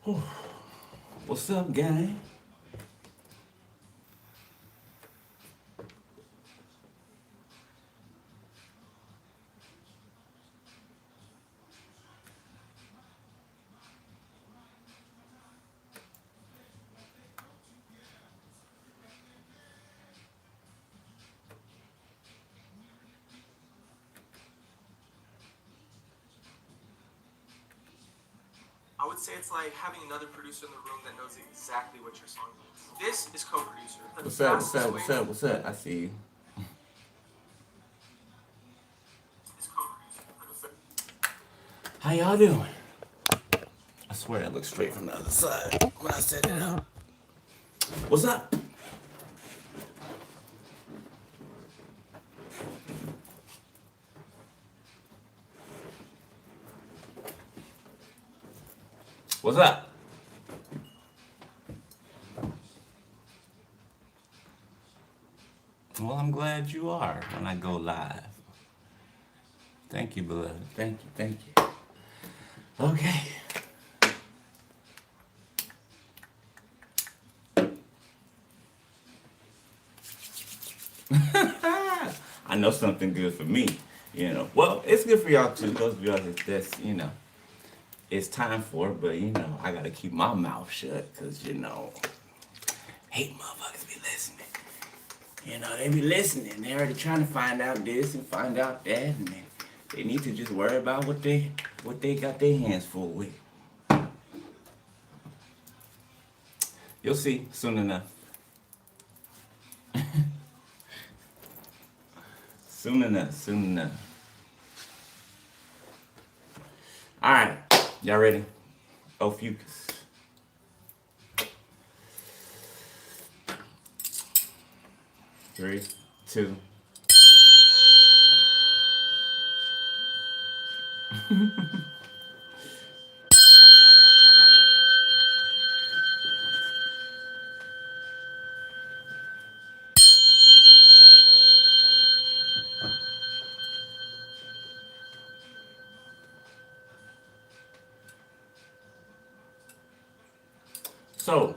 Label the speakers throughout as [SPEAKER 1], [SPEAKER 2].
[SPEAKER 1] Whew. What's up, gang?
[SPEAKER 2] I would say it's like having another producer in the room that knows exactly what your song needs. This is co-producer. The
[SPEAKER 1] What's up? What's
[SPEAKER 2] fastest
[SPEAKER 1] up?
[SPEAKER 2] way
[SPEAKER 1] What's up? What's up? I see you.
[SPEAKER 2] is co-producer.
[SPEAKER 1] How y'all doing? I swear I look straight from the other side when I set it up. What's up? What's up? Well, I'm glad you are when I go live. Thank you, beloved. Thank you. Thank you. Okay. I know something good for me. Well, it's good for y'all too. Those of y'all that's it's time for. But I gotta keep my mouth shut because hate motherfuckers be listening. They be listening. They already trying to find out this and find out that, and they need to just worry about what they got their hands full with. You'll see soon enough. Soon enough. Soon enough. All right, y'all ready? Ophiuchus. 3, 2. So,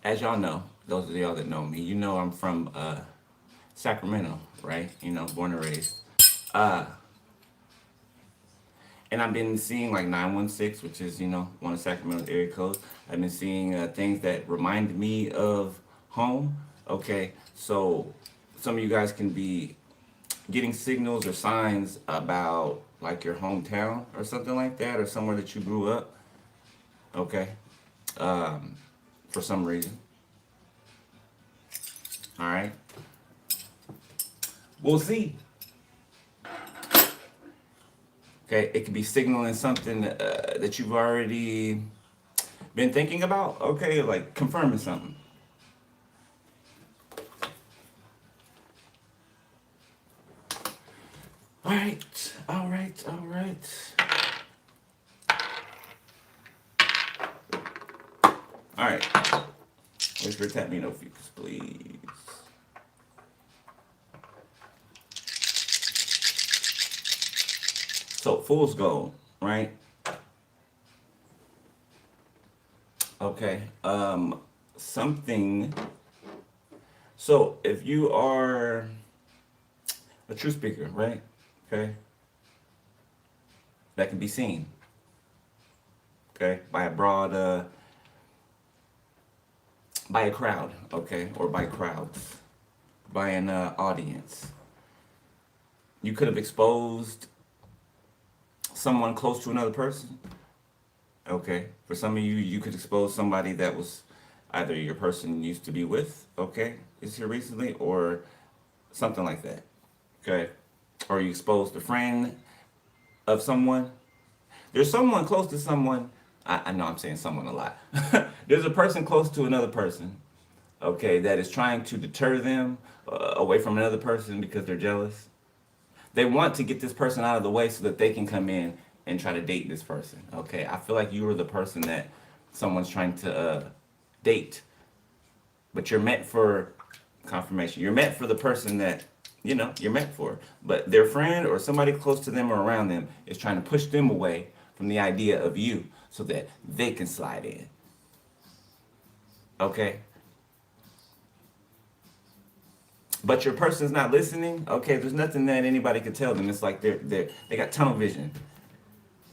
[SPEAKER 1] as y'all know, those of y'all that know me, I'm from Sacramento, right? Born and raised. Uh, and I've been seeing like 916, which is, one of Sacramento's area codes. I've been seeing things that remind me of home. Okay, so some of you guys can be getting signals or signs about like your hometown or something like that, or somewhere that you grew up. Okay, for some reason. All right, we'll see. Okay, it could be signaling something that you've already been thinking about. Okay, like confirming something. All right, all right, all right. All right. Whisper tap me no focus, please. So fool's gold, right? Okay. Something. So if you are a true speaker, right? Okay. That can be seen. Okay, by a broad, by a crowd. Okay, or by crowds, by an audience. You could have exposed someone close to another person. Okay, for some of you, you could expose somebody that was either your person used to be with. Okay, is here recently, or something like that. Okay, or you exposed a friend of someone. There's someone close to someone. I know I'm saying someone a lot. There's a person close to another person, okay, that is trying to deter them away from another person because they're jealous. They want to get this person out of the way so that they can come in and try to date this person. Okay, I feel like you are the person that someone's trying to date, but you're meant for confirmation. You're meant for the person that you're meant for. But their friend or somebody close to them or around them is trying to push them away from the idea of you so that they can slide in. Okay? But your person's not listening, okay, there's nothing that anybody can tell them. It's like they got tunnel vision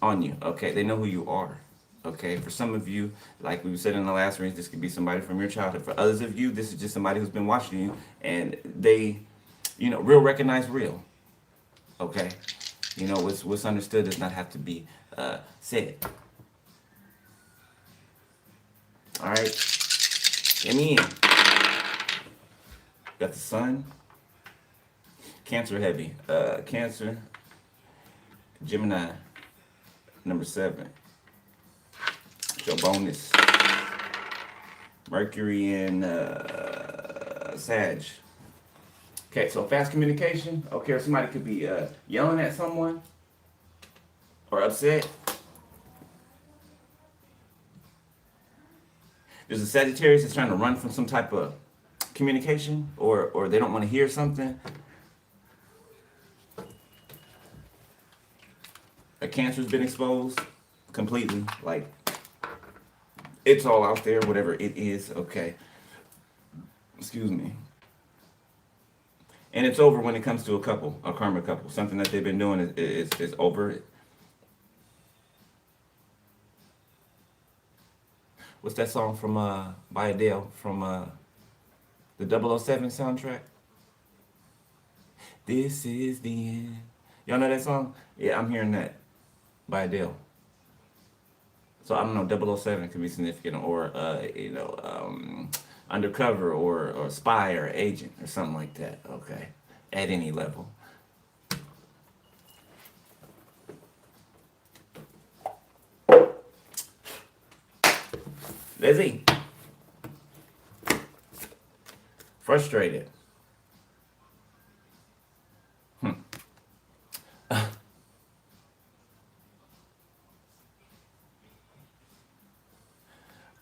[SPEAKER 1] on you, okay? They know who you are, okay? For some of you, like we said in the last range, this could be somebody from your childhood. For others of you, this is just somebody who's been watching you, and they, real recognize real, okay? What's understood does not have to be said. All right? Get me in. Got the sun. Cancer heavy. Cancer. Gemini. Number 7. Your bonus. Mercury and Sag. Okay, so fast communication. Okay, or somebody could be yelling at someone or upset. There's a Sagittarius that's trying to run from some type of communication, or they don't want to hear something. A Cancer's been exposed completely. Like, it's all out there, whatever it is. Okay. Excuse me. And it's over when it comes to a couple, a karma couple. Something that they've been doing is over. What's that song from by Adele from the 007 soundtrack? This is the end. Y'all know that song? Yeah, I'm hearing that by Adele. So I don't know, 007 could be significant, or undercover, or spy, or agent, or something like that. Okay, at any level. Lizzie. Frustrated.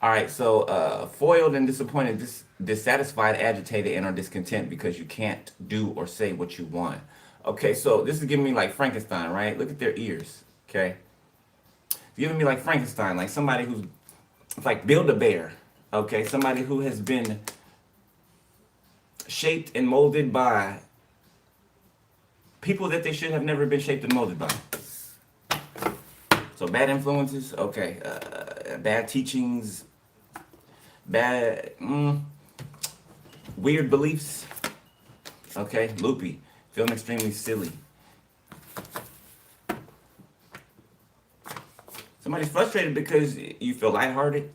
[SPEAKER 1] All right, so foiled and disappointed, dissatisfied, agitated, and or discontent because you can't do or say what you want. Okay, so this is giving me like Frankenstein, right? Look at their ears, okay? It's giving me like Frankenstein, like somebody who's like Build-A-Bear, okay? Somebody who has been shaped and molded by people that they should have never been shaped and molded by. So bad influences, okay, bad teachings, bad, weird beliefs, okay, loopy, feeling extremely silly. Somebody's frustrated because you feel lighthearted,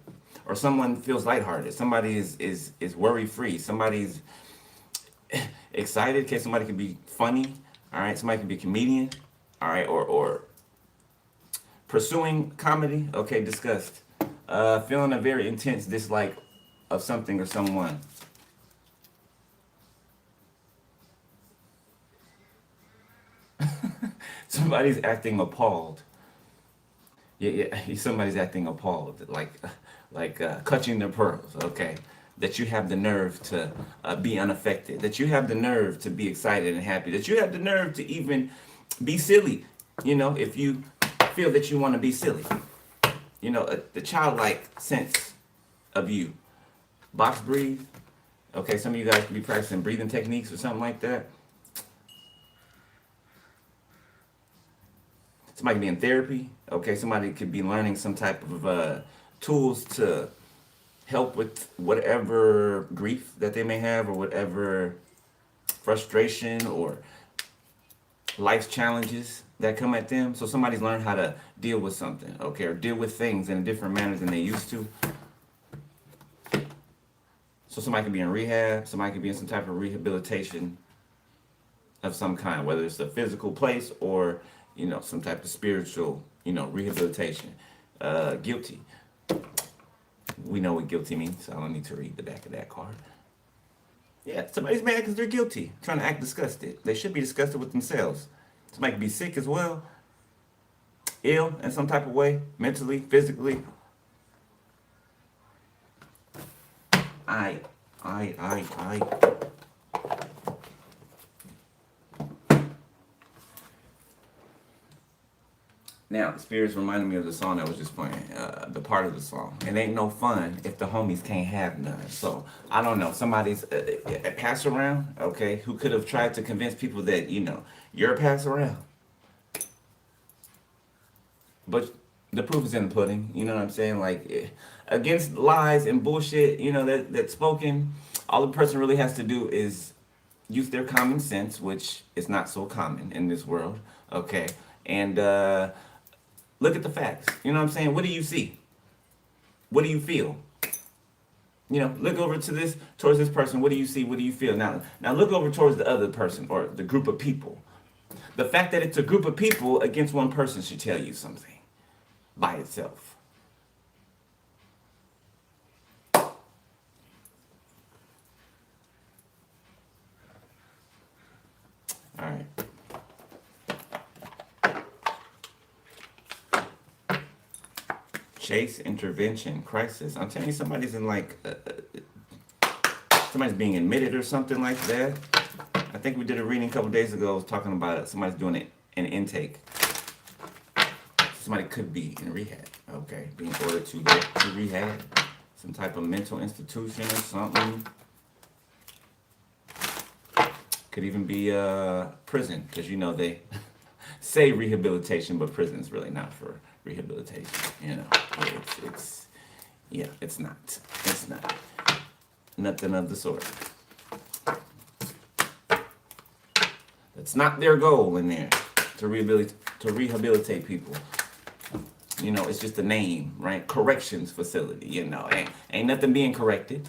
[SPEAKER 1] or someone feels lighthearted. Somebody is worry-free. Somebody's excited. Okay, somebody can be funny. All right, somebody can be a comedian. All right, or pursuing comedy. Okay, disgust. Feeling a very intense dislike of something or someone. Somebody's acting appalled. Yeah, somebody's acting appalled, like clutching their pearls. Okay, that you have the nerve to be unaffected. That you have the nerve to be excited and happy. That you have the nerve to even be silly. If you feel that you want to be silly. The childlike sense of you. Box breathe. Okay, some of you guys could be practicing breathing techniques or something like that. Somebody could be in therapy. Okay, somebody could be learning some type of tools to help with whatever grief that they may have, or whatever frustration or life's challenges that come at them. So somebody's learned how to deal with something, okay, or deal with things in a different manner than they used to. So somebody could be in rehab. Somebody could be in some type of rehabilitation of some kind, whether it's a physical place or some type of spiritual rehabilitation. Guilty. We know what guilty means, so I don't need to read the back of that card. Yeah, somebody's mad because they're guilty, trying to act disgusted. They should be disgusted with themselves. Somebody could be sick as well, ill in some type of way, mentally, physically. I. Now, Spirits reminded me of the song that was just playing, the part of the song. It ain't no fun if the homies can't have none. So, I don't know. Somebody's a pass around, okay, who could have tried to convince people that, you're a pass around. But the proof is in the pudding. You know what I'm saying? Like, against lies and bullshit, that's spoken, all the person really has to do is use their common sense, which is not so common in this world, okay? And look at the facts. You know what I'm saying? What do you see? What do you feel? Look over towards this person. What do you see? What do you feel? Now look over towards the other person or the group of people. The fact that it's a group of people against one person should tell you something by itself. All right. Chase, intervention, crisis. I'm telling you, somebody's in somebody's being admitted or something like that. I think we did a reading a couple days ago. I was talking about it. Somebody's doing an intake. Somebody could be in rehab, okay? Being ordered to go to rehab, some type of mental institution or something. Could even be prison, because they say rehabilitation, but prison's really not for rehabilitation. It's not. It's not. Nothing of the sort. That's not their goal in there, to rehabilitate people. It's just a name, right? Corrections facility, ain't nothing being corrected,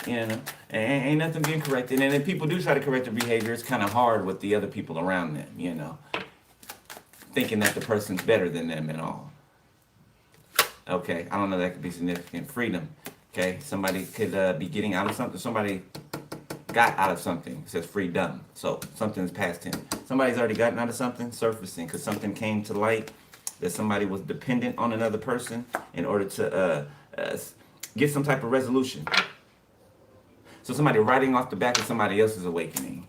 [SPEAKER 1] ain't nothing being corrected. And if people do try to correct their behavior, it's kind of hard with the other people around them, thinking that the person's better than them and all. Okay, I don't know, that could be significant. Freedom, okay? Somebody could be getting out of something. Somebody got out of something. It says freedom, so something's past him. Somebody's already gotten out of something, surfacing, because something came to light that somebody was dependent on another person in order to get some type of resolution. So somebody riding off the back of somebody else's awakening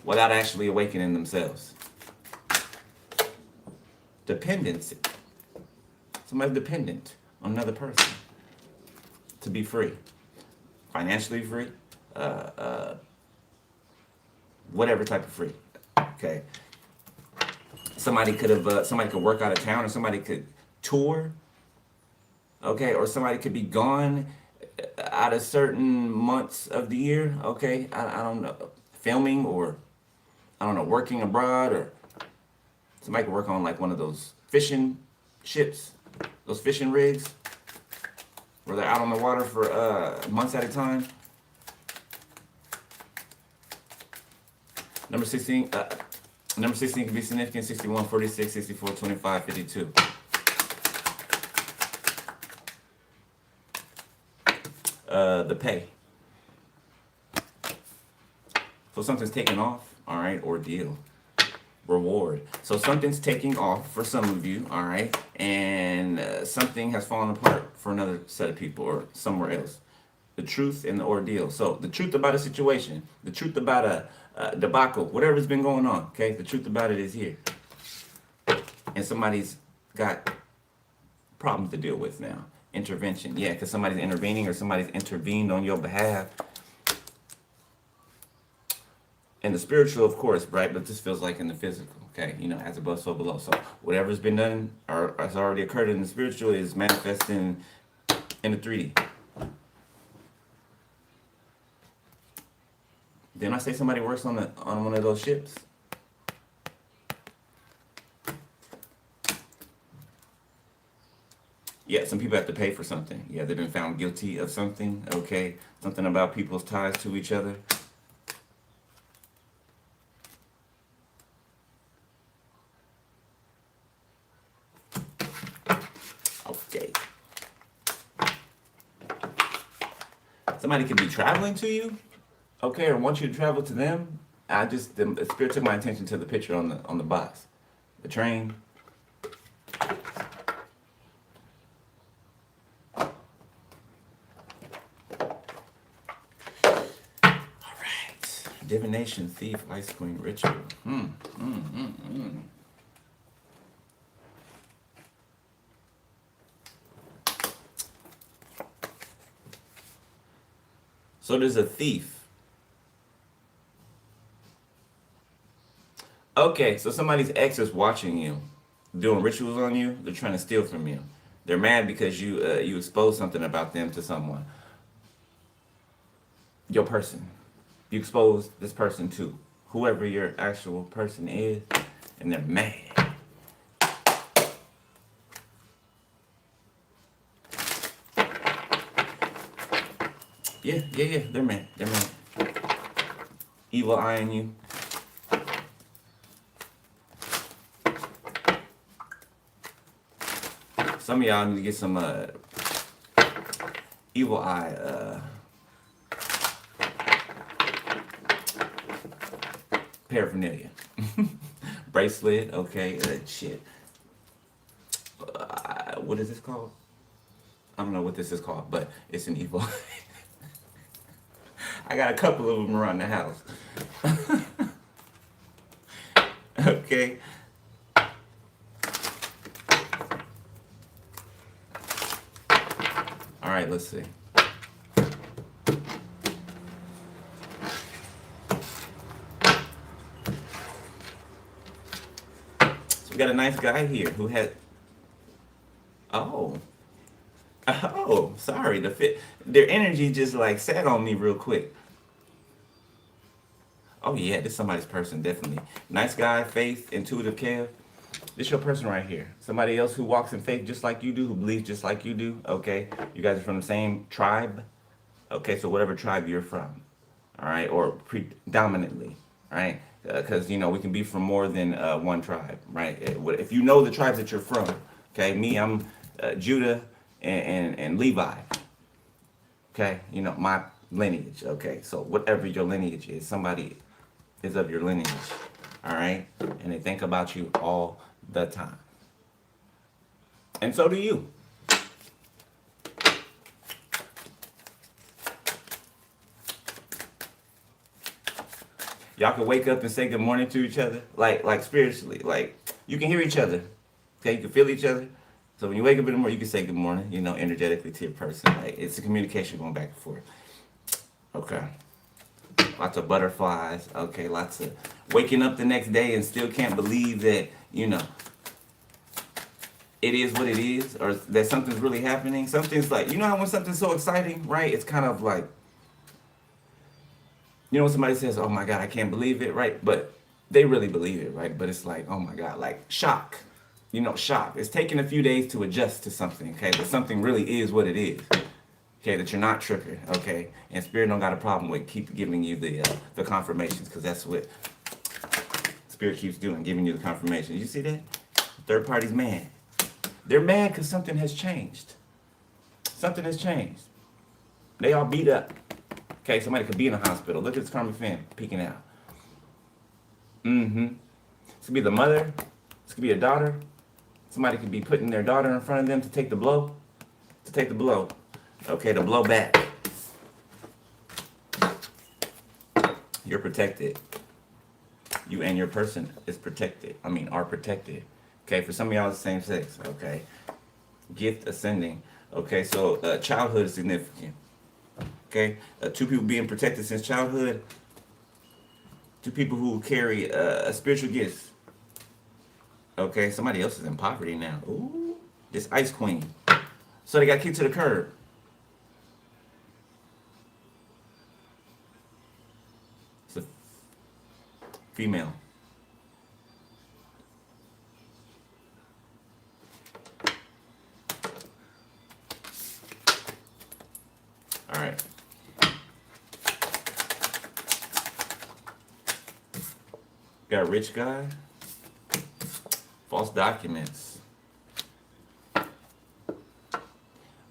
[SPEAKER 1] without actually awakening themselves. Dependency. Somebody's dependent on another person to be free. Financially free. Whatever type of free. Okay. Somebody could work out of town, or somebody could tour. Okay, or somebody could be gone out of certain months of the year. Okay, I don't know, filming, or I don't know, working abroad, or somebody could work on like one of those fishing ships, those fishing rigs, where they're out on the water for months at a time. Number 16 can be significant. 61, 46, 64, 25, 52. The pay. So something's taking off, all right, ordeal. Reward. So something's taking off for some of you, all right, and something has fallen apart for another set of people or somewhere else. The truth and the ordeal. So the truth about a situation, the truth about a debacle, whatever's been going on, okay, the truth about it is here. And somebody's got problems to deal with now. Intervention. Yeah, because somebody's intervening or somebody's intervened on your behalf. And the spiritual, of course, right? But this feels like in the physical, okay? As above, so below. So whatever's been done or has already occurred in the spiritual is manifesting in the 3D. Didn't I say somebody works on one of those ships? Yeah, some people have to pay for something. Yeah, they've been found guilty of something, okay? Something about people's ties to each other. Okay. Somebody could be traveling to you, okay, or want you to travel to them. The spirit took my attention to the picture on the box. The train. Divination, thief, ice queen, ritual. So there's a thief. Okay, so somebody's ex is watching you, doing rituals on you. They're trying to steal from you. They're mad because you exposed something about them to someone. Your person. You exposed this person to whoever your actual person is, and they're mad. Yeah. They're mad. They're mad. Evil eyeing you. Some of y'all need to get some evil eye paraphernalia. Bracelet, okay, shit. What is this called? I don't know what this is called, but it's an evil. I got a couple of them around the house. Okay. All right, let's see. So we got a nice guy here who had. Oh. Oh, sorry. Their energy just like sat on me real quick. Oh yeah, this is somebody's person, definitely. Nice guy, faith, intuitive care. This your person right here. Somebody else who walks in faith just like you do, who believes just like you do. Okay, you guys are from the same tribe. Okay, so whatever tribe you're from, all right, or predominantly, right? Because you know we can be from more than one tribe, right? If you know the tribes that you're from, okay, me, I'm Judah and Levi. Okay, you know my lineage. Okay, so whatever your lineage is, somebody is of your lineage, all right, and they think about you all the time, and so do you. Y'all can wake up and say good morning to each other, like spiritually, like you can hear each other, okay, you can feel each other. So when you wake up in the morning, you can say good morning, you know, energetically to your person. Like it's a communication going back and forth. Okay. Lots of butterflies. Okay, lots of waking up the next day and still can't believe that, you know, it is what it is, or that something's really happening. Something's like, you know how when something's so exciting, right? It's kind of like, you know, when somebody says, oh my God, I can't believe it, right? But they really believe it, right? But it's like, oh my God, like shock. You know, shock. It's taking a few days to adjust to something, okay? But something really is what it is. Okay, that you're not tripping, okay? And Spirit don't got a problem with keep giving you the confirmations, because that's what Spirit keeps doing, giving you the confirmation. You see that? Third party's mad. They're mad because something has changed. Something has changed. They all beat up. Okay, somebody could be in a hospital. Look at this karmic fan peeking out. This could be the mother. This could be a daughter. Somebody could be putting their daughter in front of them to take the blow. To take the blow. Okay, to blow back. You're protected. You and your person is protected. Are protected. Okay, for some of y'all, it's the same sex. Okay, gift ascending. Okay, so childhood is significant. Okay, two people being protected since childhood. Two people who carry a spiritual gift. Okay, somebody else is in poverty now. Ooh, this ice queen. So they got kicked to the curb. It's a female. All right. Got a rich guy. False documents.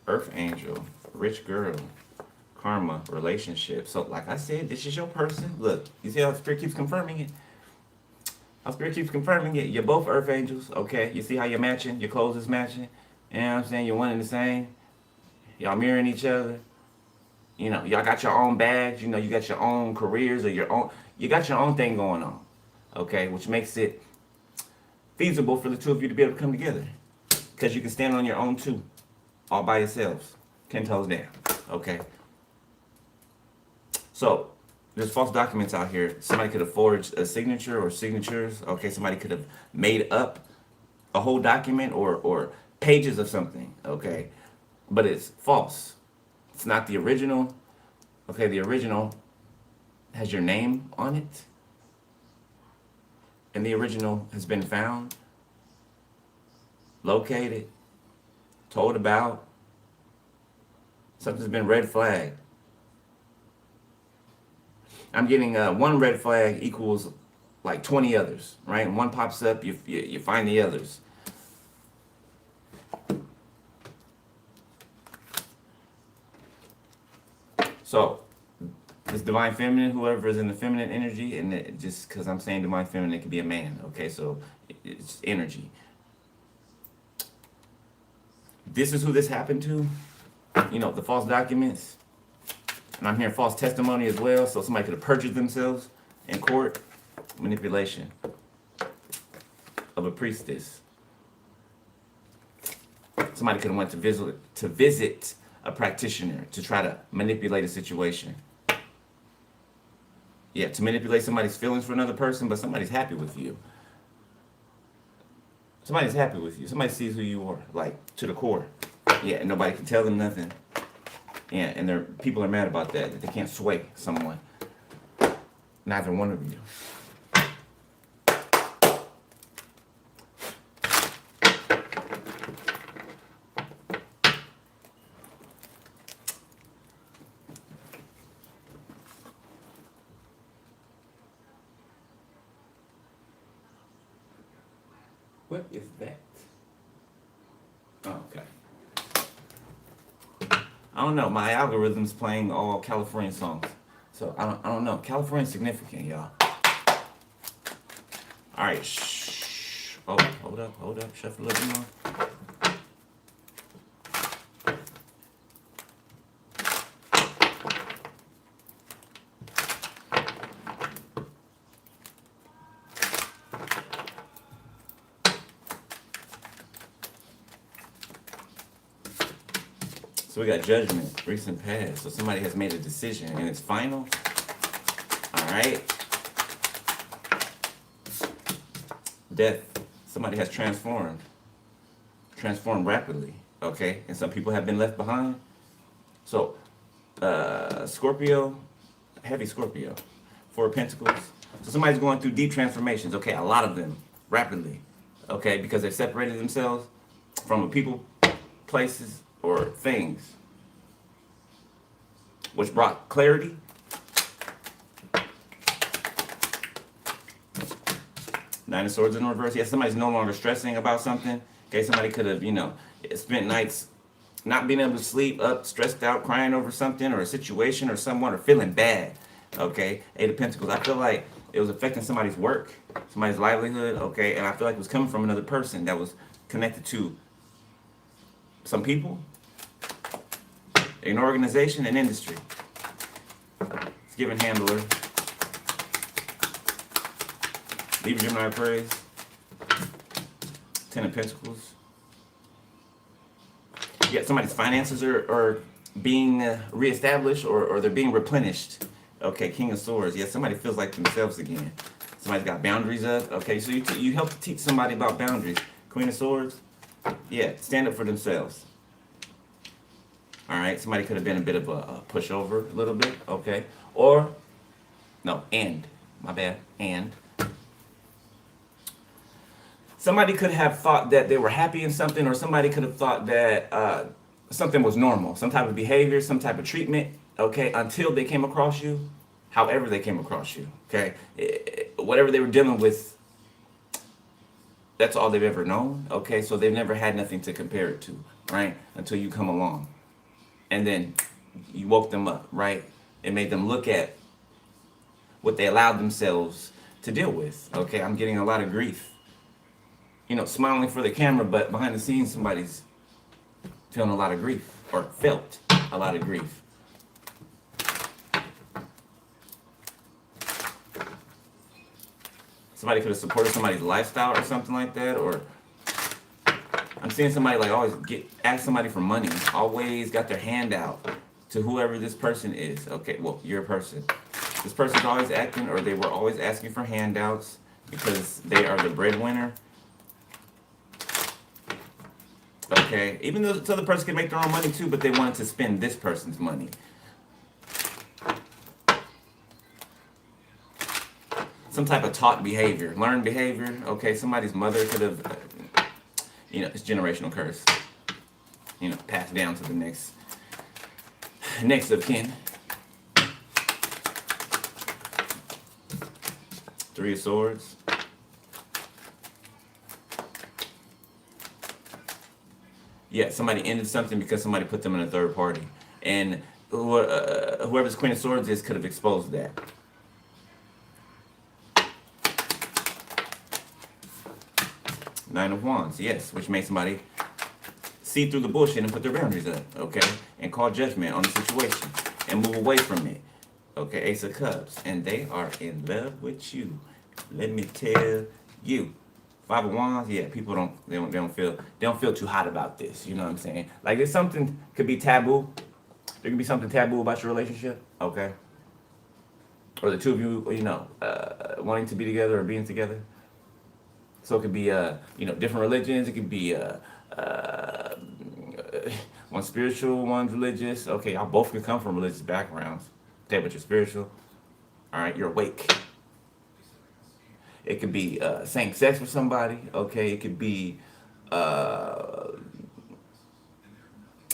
[SPEAKER 1] Earth angel. Rich girl. Karma. Relationship. So like I said, this is your person. Look, you see how Spirit keeps confirming it? How Spirit keeps confirming it. You're both earth angels. Okay. You see how you're matching? Your clothes is matching. You know what I'm saying? You're one and the same. Y'all mirroring each other. You know, y'all got your own bags. You know, you got your own careers or your own. You got your own thing going on. Okay, which makes it feasible for the two of you to be able to come together, because you can stand on your own too, all by yourselves, 10 toes down. Okay. So there's false documents out here. Somebody could have forged a signature or signatures. Okay, somebody could have made up a whole document or pages of something. Okay, but it's false. It's not the original. Okay, the original has your name on it, and the original has been found, located, told about. Something's been red flagged. I'm getting one red flag equals like 20 others, right? And one pops up, you find the others. So, this divine feminine, whoever is in the feminine energy, and just because I'm saying divine feminine, it could be a man, okay? So, it's energy. This is who this happened to. You know, the false documents. And I'm hearing false testimony as well. So, somebody could have perjured themselves in court. Manipulation of a priestess. Somebody could have went to visit a practitioner to try to manipulate a situation. Yeah, to manipulate somebody's feelings for another person, but somebody's happy with you. Somebody's happy with you. Somebody sees who you are, like, to the core. Yeah, and nobody can tell them nothing. Yeah, and people are mad about that they can't sway someone. Neither one of you. What is that? Oh, okay. I don't know. My algorithm's playing all California songs, so I don't know. California's significant, y'all. All right. Shh. Oh, hold up. Shuffle a little bit more. So we got judgment, recent past. So somebody has made a decision and it's final. All right. Death. Somebody has transformed rapidly. Okay. And some people have been left behind. So, Scorpio, heavy Scorpio, Four of Pentacles. So somebody's going through deep transformations. Okay. A lot of them rapidly. Okay. Because they've separated themselves from people, places, or things, which brought clarity. Nine of Swords in reverse. Yeah, somebody's no longer stressing about something. Okay, somebody could have, spent nights not being able to sleep, up, stressed out, crying over something or a situation or someone, or feeling bad. Okay, Eight of Pentacles. I feel like it was affecting somebody's work, somebody's livelihood. Okay, and I feel like it was coming from another person that was connected to some people, an organization, an industry. It's giving handler. Libra, Gemini, praise. Ten of Pentacles. Yeah, somebody's finances are being reestablished or they're being replenished. Okay, King of Swords. Yeah, somebody feels like themselves again. Somebody's got boundaries up. Okay, so you help to teach somebody about boundaries. Queen of Swords. Yeah, stand up for themselves. All right, somebody could have been a bit of a pushover, a little bit, okay? Or, no, my bad, somebody could have thought that they were happy in something, or somebody could have thought that something was normal, some type of behavior, some type of treatment, okay, until they came across you, however they came across you, okay? Whatever they were dealing with, that's all they've ever known, okay? So they've never had nothing to compare it to, right? Until you come along. And then you woke them up, right? It made them look at what they allowed themselves to deal with. Okay, I'm getting a lot of grief. Smiling for the camera, but behind the scenes, somebody's feeling a lot of grief, or felt a lot of grief. Somebody could have supported somebody's lifestyle or something like that, or I'm seeing somebody like always ask somebody for money, always got their hand out, to whoever this person is. Okay, well, you're a person. This person's always acting, or they were always asking for handouts because they are the breadwinner. Okay, even though this other person can make their own money too, but they wanted to spend this person's money. Some type of taught behavior, learned behavior. Okay, somebody's mother could have, it's generational curse. Passed down to the next of kin. Three of Swords. Yeah, somebody ended something because somebody put them in a third party. And whoever's Queen of Swords is could have exposed that. Nine of Wands, yes, which made somebody see through the bullshit and put their boundaries up, okay? And call judgment on the situation and move away from it. Okay, Ace of Cups, and they are in love with you. Let me tell you. Five of Wands, yeah, people don't feel too hot about this. You know what I'm saying? Like there's something could be taboo. There could be something taboo about your relationship, okay? Or the two of you, wanting to be together or being together. So it could be different religions. It could be one spiritual, one's religious. Okay, y'all both could come from religious backgrounds. Okay, but you're spiritual. All right, you're awake. It could be same sex with somebody. Okay, it could be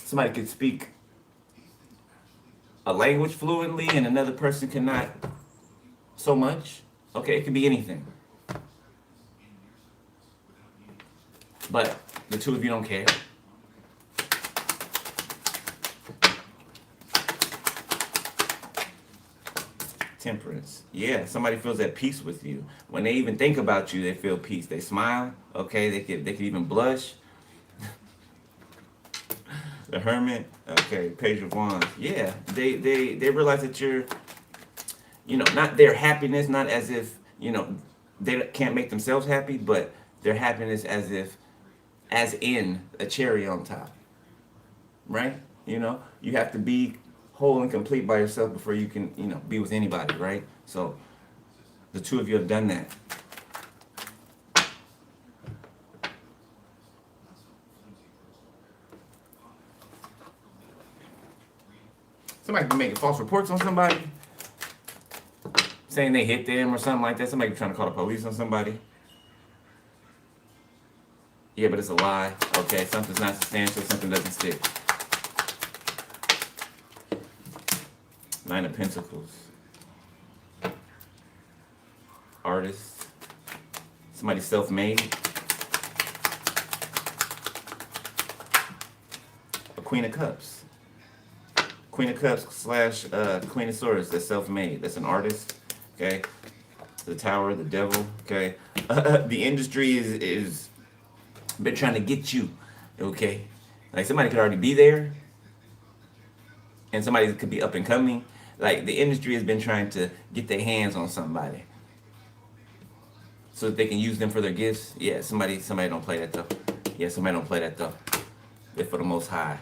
[SPEAKER 1] somebody could speak a language fluently and another person cannot so much. Okay, it could be anything. But the two of you don't care. Temperance. Yeah, somebody feels at peace with you. When they even think about you, they feel peace. They smile. Okay, they could even blush. The Hermit. Okay, Page of Wands. Yeah, they realize that you're, not their happiness, not as if, they can't make themselves happy, but their happiness as in a cherry on top. Right? You have to be whole and complete by yourself before you can, be with anybody, right? So the two of you have done that. Somebody can make false reports on somebody, saying they hit them or something like that. Somebody trying to call the police on somebody. Yeah, but it's a lie. Okay, something's not substantial, something doesn't stick. Nine of Pentacles. Artist. Somebody self-made. A Queen of Cups. Queen of Cups slash Queen of Swords. That's self-made. That's an artist. Okay. The Tower, the Devil. Okay. The industry is been trying to get you. Okay. Like somebody could already be there, and somebody could be up and coming. Like the industry has been trying to get their hands on somebody so that they can use them for their gifts. Yeah, somebody don't play that though. Yeah, somebody don't play that though. They're for the Most High.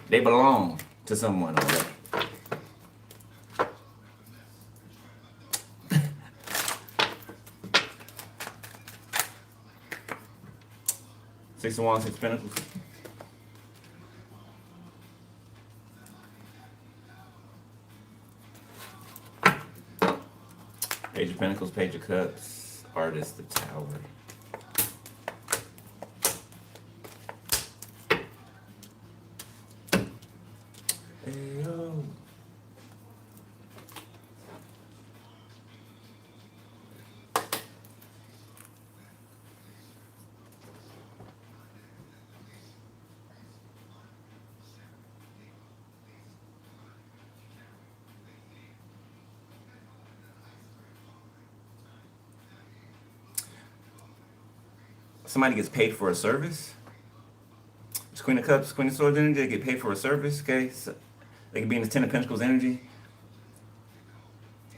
[SPEAKER 1] They belong to someone already. Six of Wands, Six of Pentacles. Page of Pentacles, Page of Cups, Artist, the Tower. Hey-yo. Somebody gets paid for a service. It's Queen of Cups, Queen of Swords energy. They get paid for a service. Okay, so they could be in the Ten of Pentacles energy,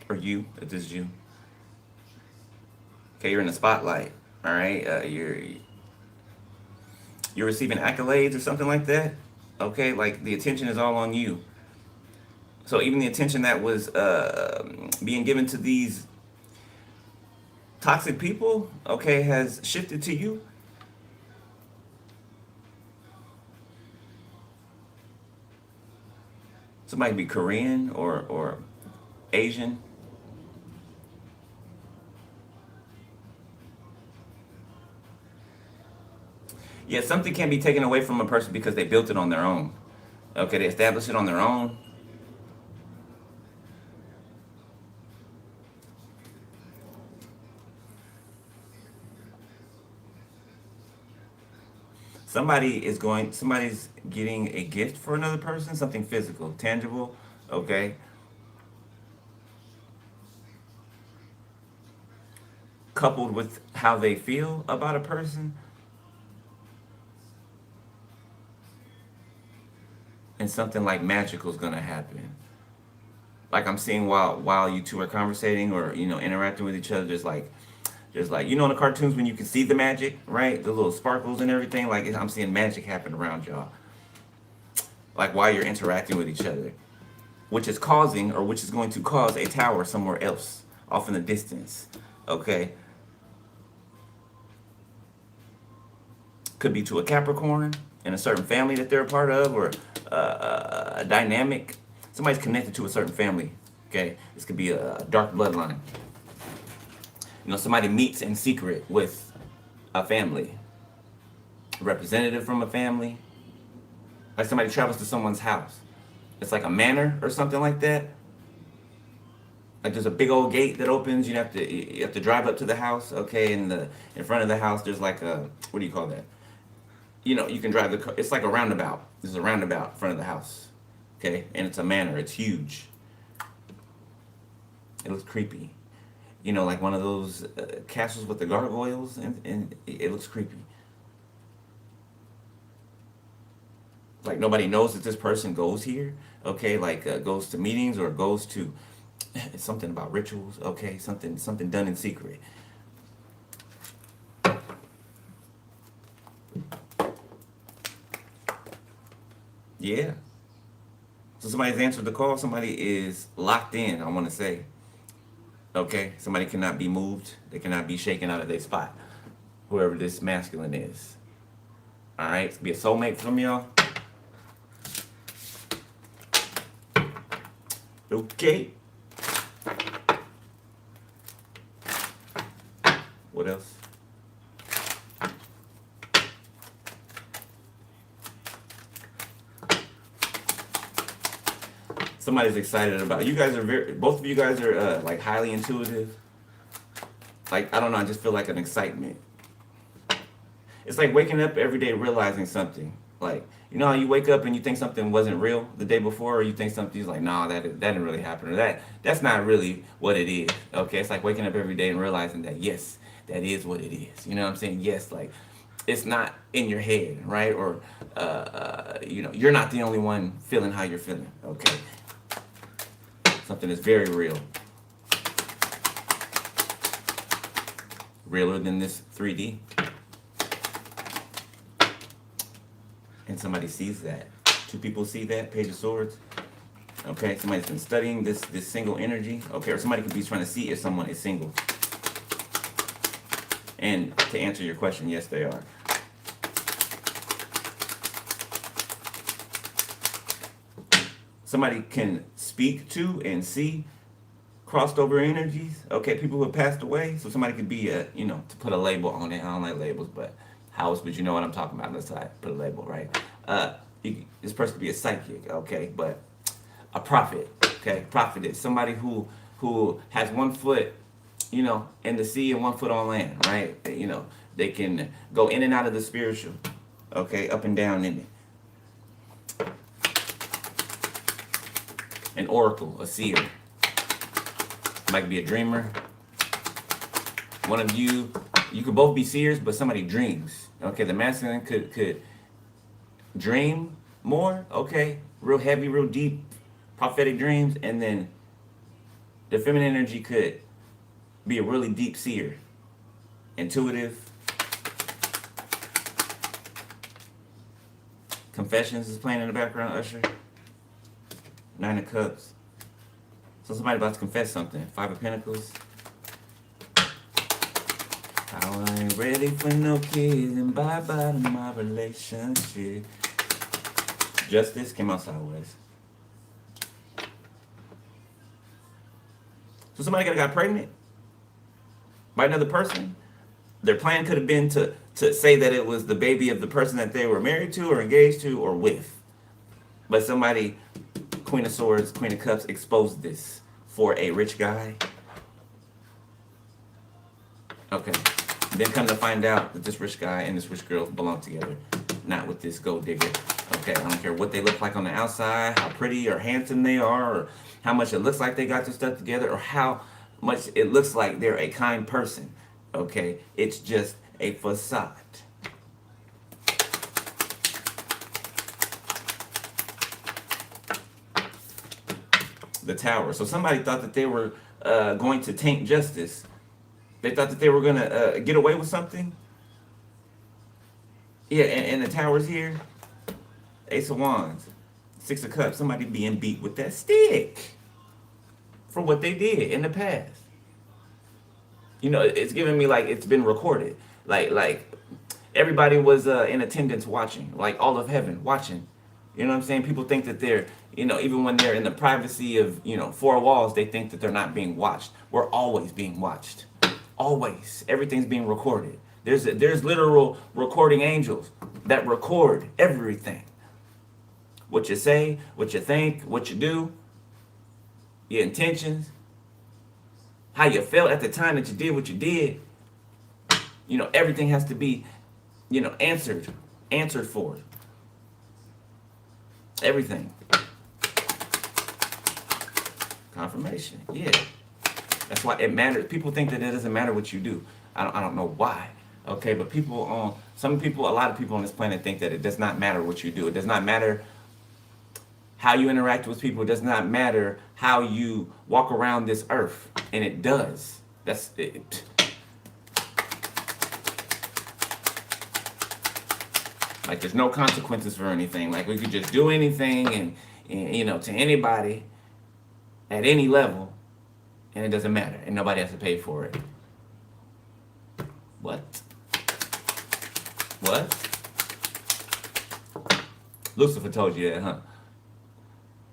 [SPEAKER 1] or you, if this is you. Okay, you're in the spotlight. All right, you're receiving accolades or something like that. Okay, like the attention is all on you. So even the attention that was being given to these toxic people, okay, has shifted to you. Somebody be Korean or Asian. Yeah, something can be taken away from a person because they built it on their own. Okay, they established it on their own. Somebody's getting a gift for another person, something physical, tangible, okay? Coupled with how they feel about a person, and something like magical is gonna happen. Like I'm seeing while you two are conversating or interacting with each other, just like in the cartoons when you can see the magic, right? The little sparkles and everything. Like I'm seeing magic happen around y'all, like while you're interacting with each other, which is going to cause a tower somewhere else, off in the distance. Okay, could be to a Capricorn in a certain family that they're a part of, or a dynamic. Somebody's connected to a certain family. Okay, this could be a dark bloodline. Somebody meets in secret with a family, a representative from a family. Like somebody travels to someone's house. It's like a manor or something like that. Like there's a big old gate that opens. You have to drive up to the house. Okay, in front of the house there's like a, what do you call that? You can drive the car. It's like a roundabout. There's a roundabout in front of the house. Okay, and it's a manor. It's huge. It looks creepy. Like one of those castles with the gargoyles, and it looks creepy. Like nobody knows that this person goes here. Okay, like goes to meetings or goes to something about rituals. Okay, something done in secret. Yeah. So somebody's answered the call. Somebody is locked in, I want to say. Okay? Somebody cannot be moved. They cannot be shaken out of their spot. Whoever this masculine is. Alright? It's be a soulmate from y'all. Okay. What else? Somebody's excited about you guys are both of you guys are like highly intuitive. Like I don't know, I just feel like an excitement. It's like waking up every day realizing something. Like how you wake up and you think something wasn't real the day before, or you think something's like, nah, that didn't really happen, or that's not really what it is. Okay, it's like waking up every day and realizing that yes, that is what it is. You know what I'm saying? Yes, like it's not in your head, right? Or you're not the only one feeling how you're feeling. Okay, something is very real, realer than this 3D. And somebody sees that. Two people see that, Page of Swords. Okay, somebody's been studying this single energy. Okay, or somebody could be trying to see if someone is single. And to answer your question, yes, they are. Somebody can speak to and see crossed over energies. Okay, people who have passed away. So somebody could be to put a label on it. I don't like labels, but house, but you know what I'm talking about. Let's put a label, right? This person could be a psychic, okay, but a prophet, okay, prophetess, somebody who has one foot, in the sea and one foot on land, right? They can go in and out of the spiritual, okay, up and down in it. An oracle, a seer, might be a dreamer. One of you could both be seers, but somebody dreams. Okay, the masculine could dream more, okay, real heavy, real deep, prophetic dreams, and then the feminine energy could be a really deep seer, intuitive, Confessions is playing in the background, Usher. Nine of Cups. So somebody about to confess something. Five of Pentacles. I ain't ready for no kids and bye-bye to my relationship. Justice came out sideways. So somebody got pregnant by another person. Their plan could have been to say that it was the baby of the person that they were married to or engaged to or with. But somebody, Queen of Swords, Queen of Cups, exposed this for a rich guy. Okay. Then come to find out that this rich guy and this rich girl belong together. Not with this gold digger. Okay, I don't care what they look like on the outside, how pretty or handsome they are, or how much it looks like they got their stuff together, or how much it looks like they're a kind person. Okay, it's just a facade. The Tower. So somebody thought that they were going to taint justice. They thought that they were going to get away with something. Yeah, and the Tower's here. Ace of Wands. Six of Cups. Somebody being beat with that stick for what they did in the past. You know, it's giving me like it's been recorded. Like everybody was in attendance watching. Like all of heaven watching. You know what I'm saying? People think that they're, you know, even when they're in the privacy of, you know, four walls, they think that they're not being watched. We're always being watched. Always. Everything's being recorded. There's literal recording angels that record everything. What you say, what you think, what you do, your intentions, how you felt at the time that you did what you did. You know, everything has to be, you know, answered for. Everything. Confirmation. Yeah. That's why it matters. People think that it doesn't matter what you do. I don't know why. Okay, but a lot of people on this planet think that it does not matter what you do. It does not matter how you interact with people. It does not matter how you walk around this earth. And it does. That's it. Like there's no consequences for anything. Like we could just do anything and you know, to anybody at any level, and it doesn't matter, and nobody has to pay for it. What? Lucifer told you that, huh?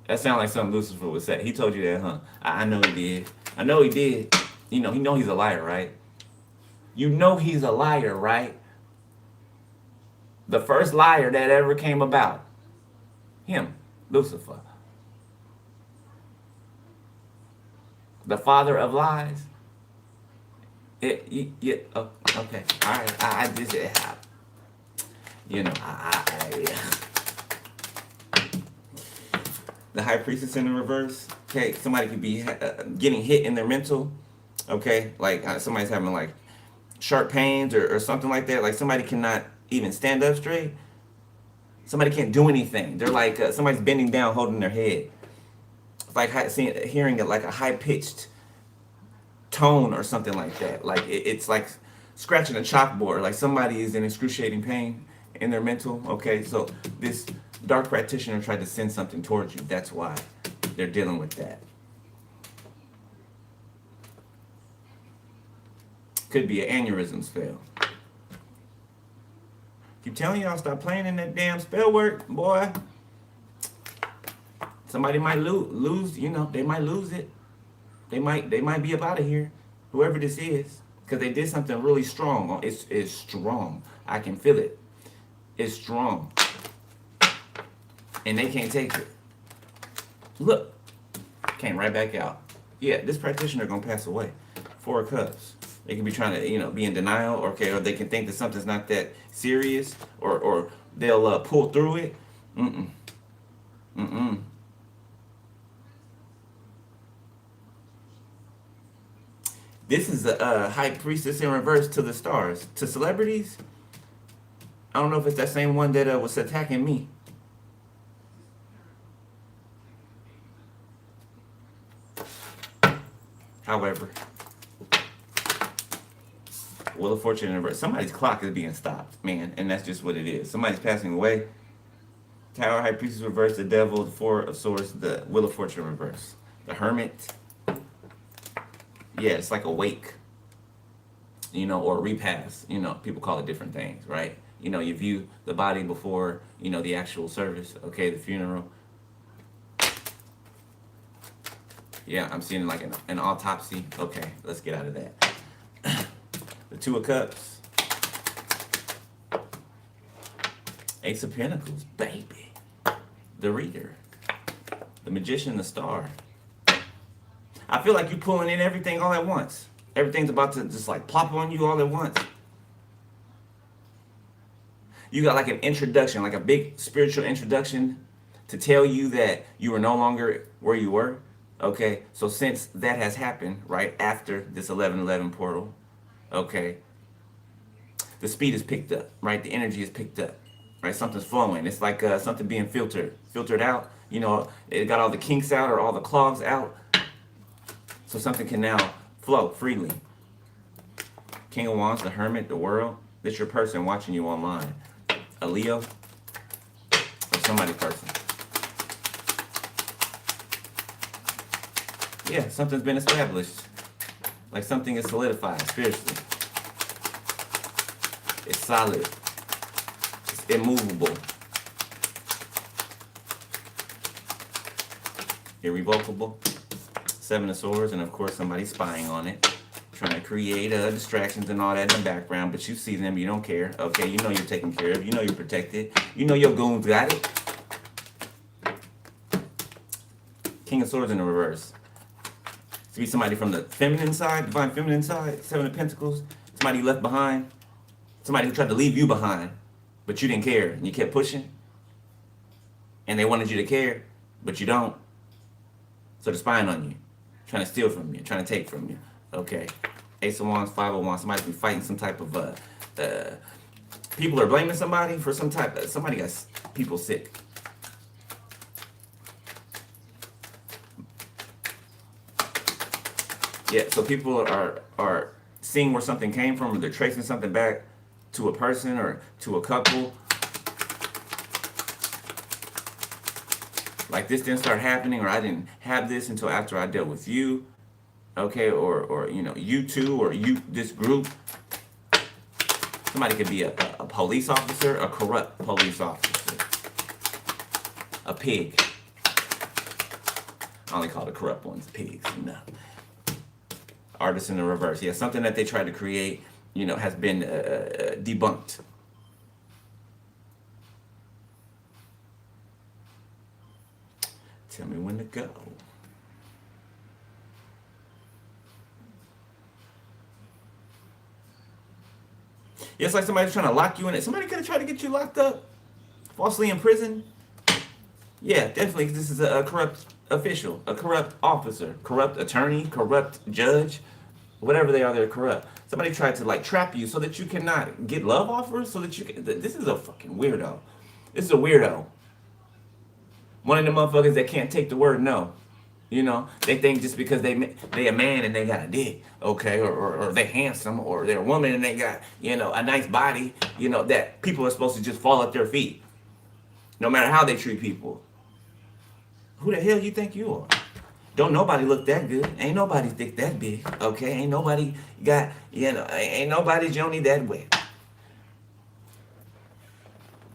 [SPEAKER 1] That sounds like something Lucifer would say. He told you that, huh? I know he did. I know he did. You know he's a liar, right? You know he's a liar, right? The first liar that ever came about. Him, Lucifer. The father of lies. Okay. All right. I just, you know, the high priestess in the reverse. Okay, somebody could be getting hit in their mental. Okay, like somebody's having like sharp pains or something like that. Like somebody cannot even stand up straight. Somebody can't do anything. They're like somebody's bending down, holding their head. It's like hearing it like a high pitched tone or something like that. Like it's like scratching a chalkboard. Like somebody is in excruciating pain in their mental. Okay, so this dark practitioner tried to send something towards you. That's why they're dealing with that. Could be an aneurysm spell. Keep telling y'all, stop playing in that damn spell work, boy. Somebody might lose, you know, they might lose it. They might be up out of here, whoever this is, because they did something really strong. It's strong. I can feel it. It's strong. And they can't take it. Look, came right back out. Yeah, this practitioner gonna pass away. Four of Cups. They can be trying to, you know, be in denial, or they can think that something's not that serious, or they'll pull through it. This is a high priestess in reverse to the stars. To celebrities, I don't know if it's that same one that was attacking me. However, Wheel of Fortune in reverse. Somebody's clock is being stopped, man, and that's just what it is. Somebody's passing away. Tower, High Priestess reverse, the Devil, the Four of Swords, the Wheel of Fortune reverse. The Hermit. Yeah, it's like a wake, or a repast. People call it different things, right? You view the body before, the actual service, okay, the funeral. Yeah, I'm seeing like an autopsy. Okay, let's get out of that. The Two of Cups. Ace of Pentacles, baby. The Reader. The Magician, the Star. I feel like you're pulling in everything all at once. Everything's about to just like plop on you all at once. You got like an introduction, like a big spiritual introduction to tell you that you are no longer where you were. Okay, so since that has happened, right, after this 11:11 portal, okay, the speed is picked up, right? The energy is picked up, right? Something's flowing. It's like something being filtered out. It got all the kinks out or all the clogs out. So something can now flow freely. King of Wands, the Hermit, the World. This your person watching you online. A Leo or somebody's person. Yeah, something's been established. Like something is solidified spiritually. It's solid. It's immovable. Irrevocable. Seven of Swords, and of course somebody's spying on it. Trying to create distractions and all that in the background, but you see them, you don't care. Okay, you know you're taken care of. You know you're protected. You know your goons got it. King of Swords in the reverse. To be somebody from the feminine side, divine feminine side, Seven of Pentacles. Somebody you left behind. Somebody who tried to leave you behind, but you didn't care, and you kept pushing. And they wanted you to care, but you don't. So they're spying on you, trying to steal from you, trying to take from you. Okay. Ace of Wands, Five of Wands. Somebody's been fighting some type of people are blaming somebody for some type of, somebody got people sick. Yeah, so people are seeing where something came from, or they're tracing something back to a person or to a couple. Like this didn't start happening, or I didn't have this until after I dealt with you. Okay, or you two, or you, this group. Somebody could be a police officer, a corrupt police officer, a pig. I only call the corrupt ones pigs, Artist in the reverse. Yeah, something that they tried to create, has been debunked. Tell me when to go. Yeah, it's like somebody's trying to lock you in it. Somebody could have tried to get you locked up, falsely in prison. Yeah, definitely. This is a corrupt official, a corrupt officer, corrupt attorney, corrupt judge, whatever they are, they're corrupt. Somebody tried to like trap you so that you cannot get love offers, so that you can. This is a fucking weirdo. This is a weirdo. One of the motherfuckers that can't take the word no. They think just because they a man and they got a dick, okay, or they handsome, or they're a woman and they got, a nice body, that people are supposed to just fall at their feet, no matter how they treat people. Who the hell you think you are? Don't nobody look that good. Ain't nobody's dick that big, okay? Ain't nobody got, ain't nobody's Joni that wet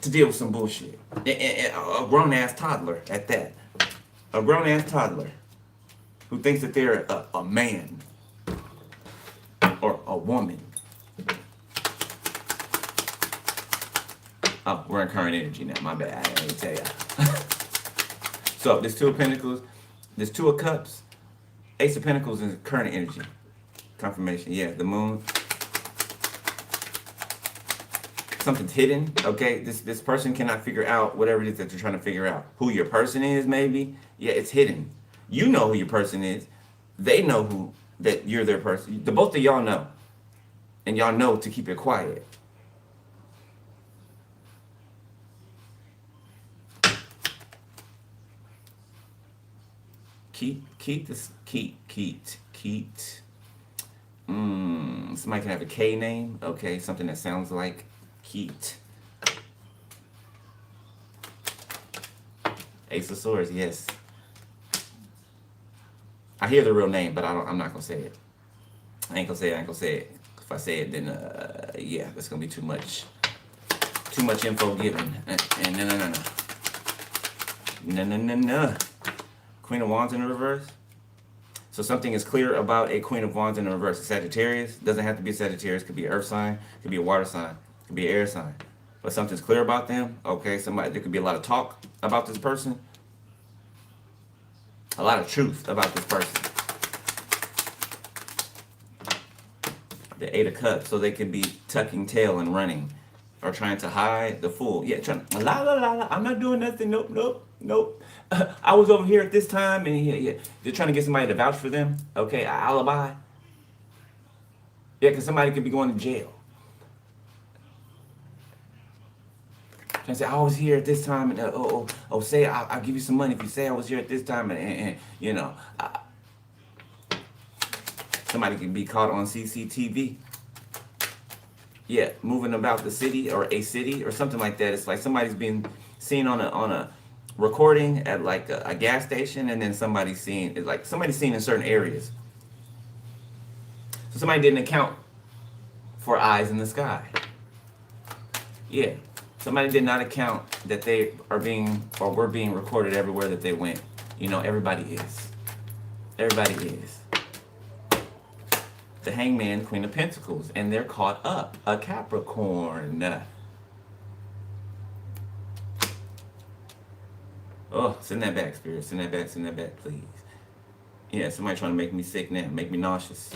[SPEAKER 1] to deal with some bullshit. A grown-ass toddler at that. A grown-ass toddler who thinks that they're a man or a woman. Oh, we're in current energy now. My bad. I didn't tell ya. So, this Two of Pentacles, this Two of Cups, Ace of Pentacles is current energy. Confirmation. Yeah, the Moon. Something's hidden, okay? This person cannot figure out whatever it is that you're trying to figure out. Who your person is, maybe. Yeah, it's hidden. You know who your person is. They know that you're their person. The both of y'all know. And y'all know to keep it quiet. Keat. Somebody can have a K name. Okay, something that sounds like Keat. Ace of Swords, yes. I hear the real name, but I'm not gonna say it. I ain't gonna say it. If I say it, then yeah, that's gonna be too much info given. And no. Queen of Wands in the reverse. So something is clear about a Queen of Wands in the reverse. A Sagittarius doesn't have to be a Sagittarius. Could be an earth sign. Could be a water sign. Could be an air sign. But something's clear about them. Okay, there could be a lot of talk about this person. A lot of truth about this person. The Eight of Cups, so they could be tucking tail and running, or trying to hide the Fool. Yeah, trying la. I'm not doing nothing. Nope. I was over here at this time, and yeah. They're trying to get somebody to vouch for them. Okay, alibi. Yeah, because somebody could be going to jail. Trying to say I was here at this time, and say I'll give you some money if you say I was here at this time, and you know. Somebody can be caught on CCTV. Yeah, moving about the city or a city or something like that. It's like somebody's been seen on a recording at like a gas station, and then somebody's seen in certain areas. So somebody didn't account for eyes in the sky. Yeah, somebody did not account that they are being or were being recorded everywhere that they went. You know, everybody is. The Hangman, Queen of Pentacles, and they're caught up. A Capricorn. Oh, send that back, Spirit. Send that back, please. Yeah, somebody trying to make me sick now, make me nauseous.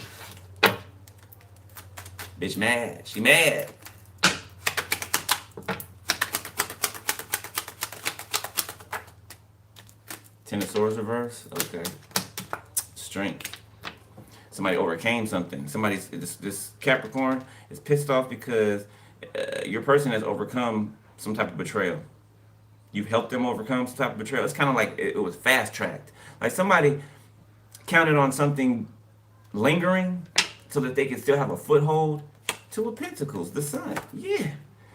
[SPEAKER 1] Bitch mad. She mad. Ten of Swords reverse. Okay. Strength. Somebody overcame something. This Capricorn is pissed off because your person has overcome some type of betrayal. You've helped them overcome some type of betrayal. It's kind of like it was fast tracked. Like somebody counted on something lingering so that they could still have a foothold. Two of Pentacles, the Sun. Yeah.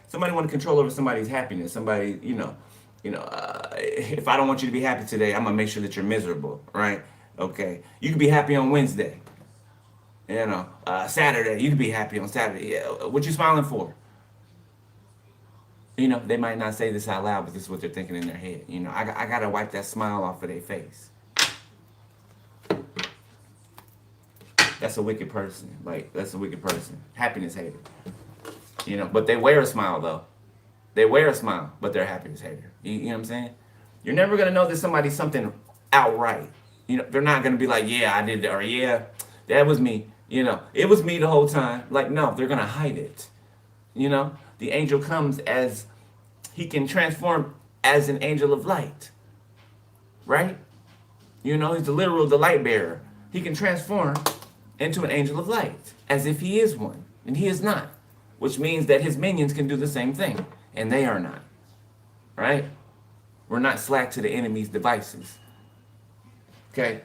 [SPEAKER 1] Somebody want to control over somebody's happiness. Somebody, if I don't want you to be happy today, I'm gonna make sure that you're miserable, right? Okay. You can be happy on Wednesday. Saturday, you can be happy on Saturday. Yeah, what you smiling for? They might not say this out loud, but this is what they're thinking in their head. I gotta wipe that smile off of their face. That's a wicked person. That's a wicked person. Happiness hater. But they wear a smile though. They wear a smile, but they're happiness hater. You know what I'm saying? You're never gonna know that somebody's something outright. They're not gonna be like, yeah, I did, or yeah, that was me. It was me the whole time. No, they're gonna hide it. The angel comes as he can transform as an angel of light. Right? He's the light bearer. He can transform into an angel of light as if he is one. And he is not. Which means that his minions can do the same thing. And they are not. Right? We're not slack to the enemy's devices. Okay?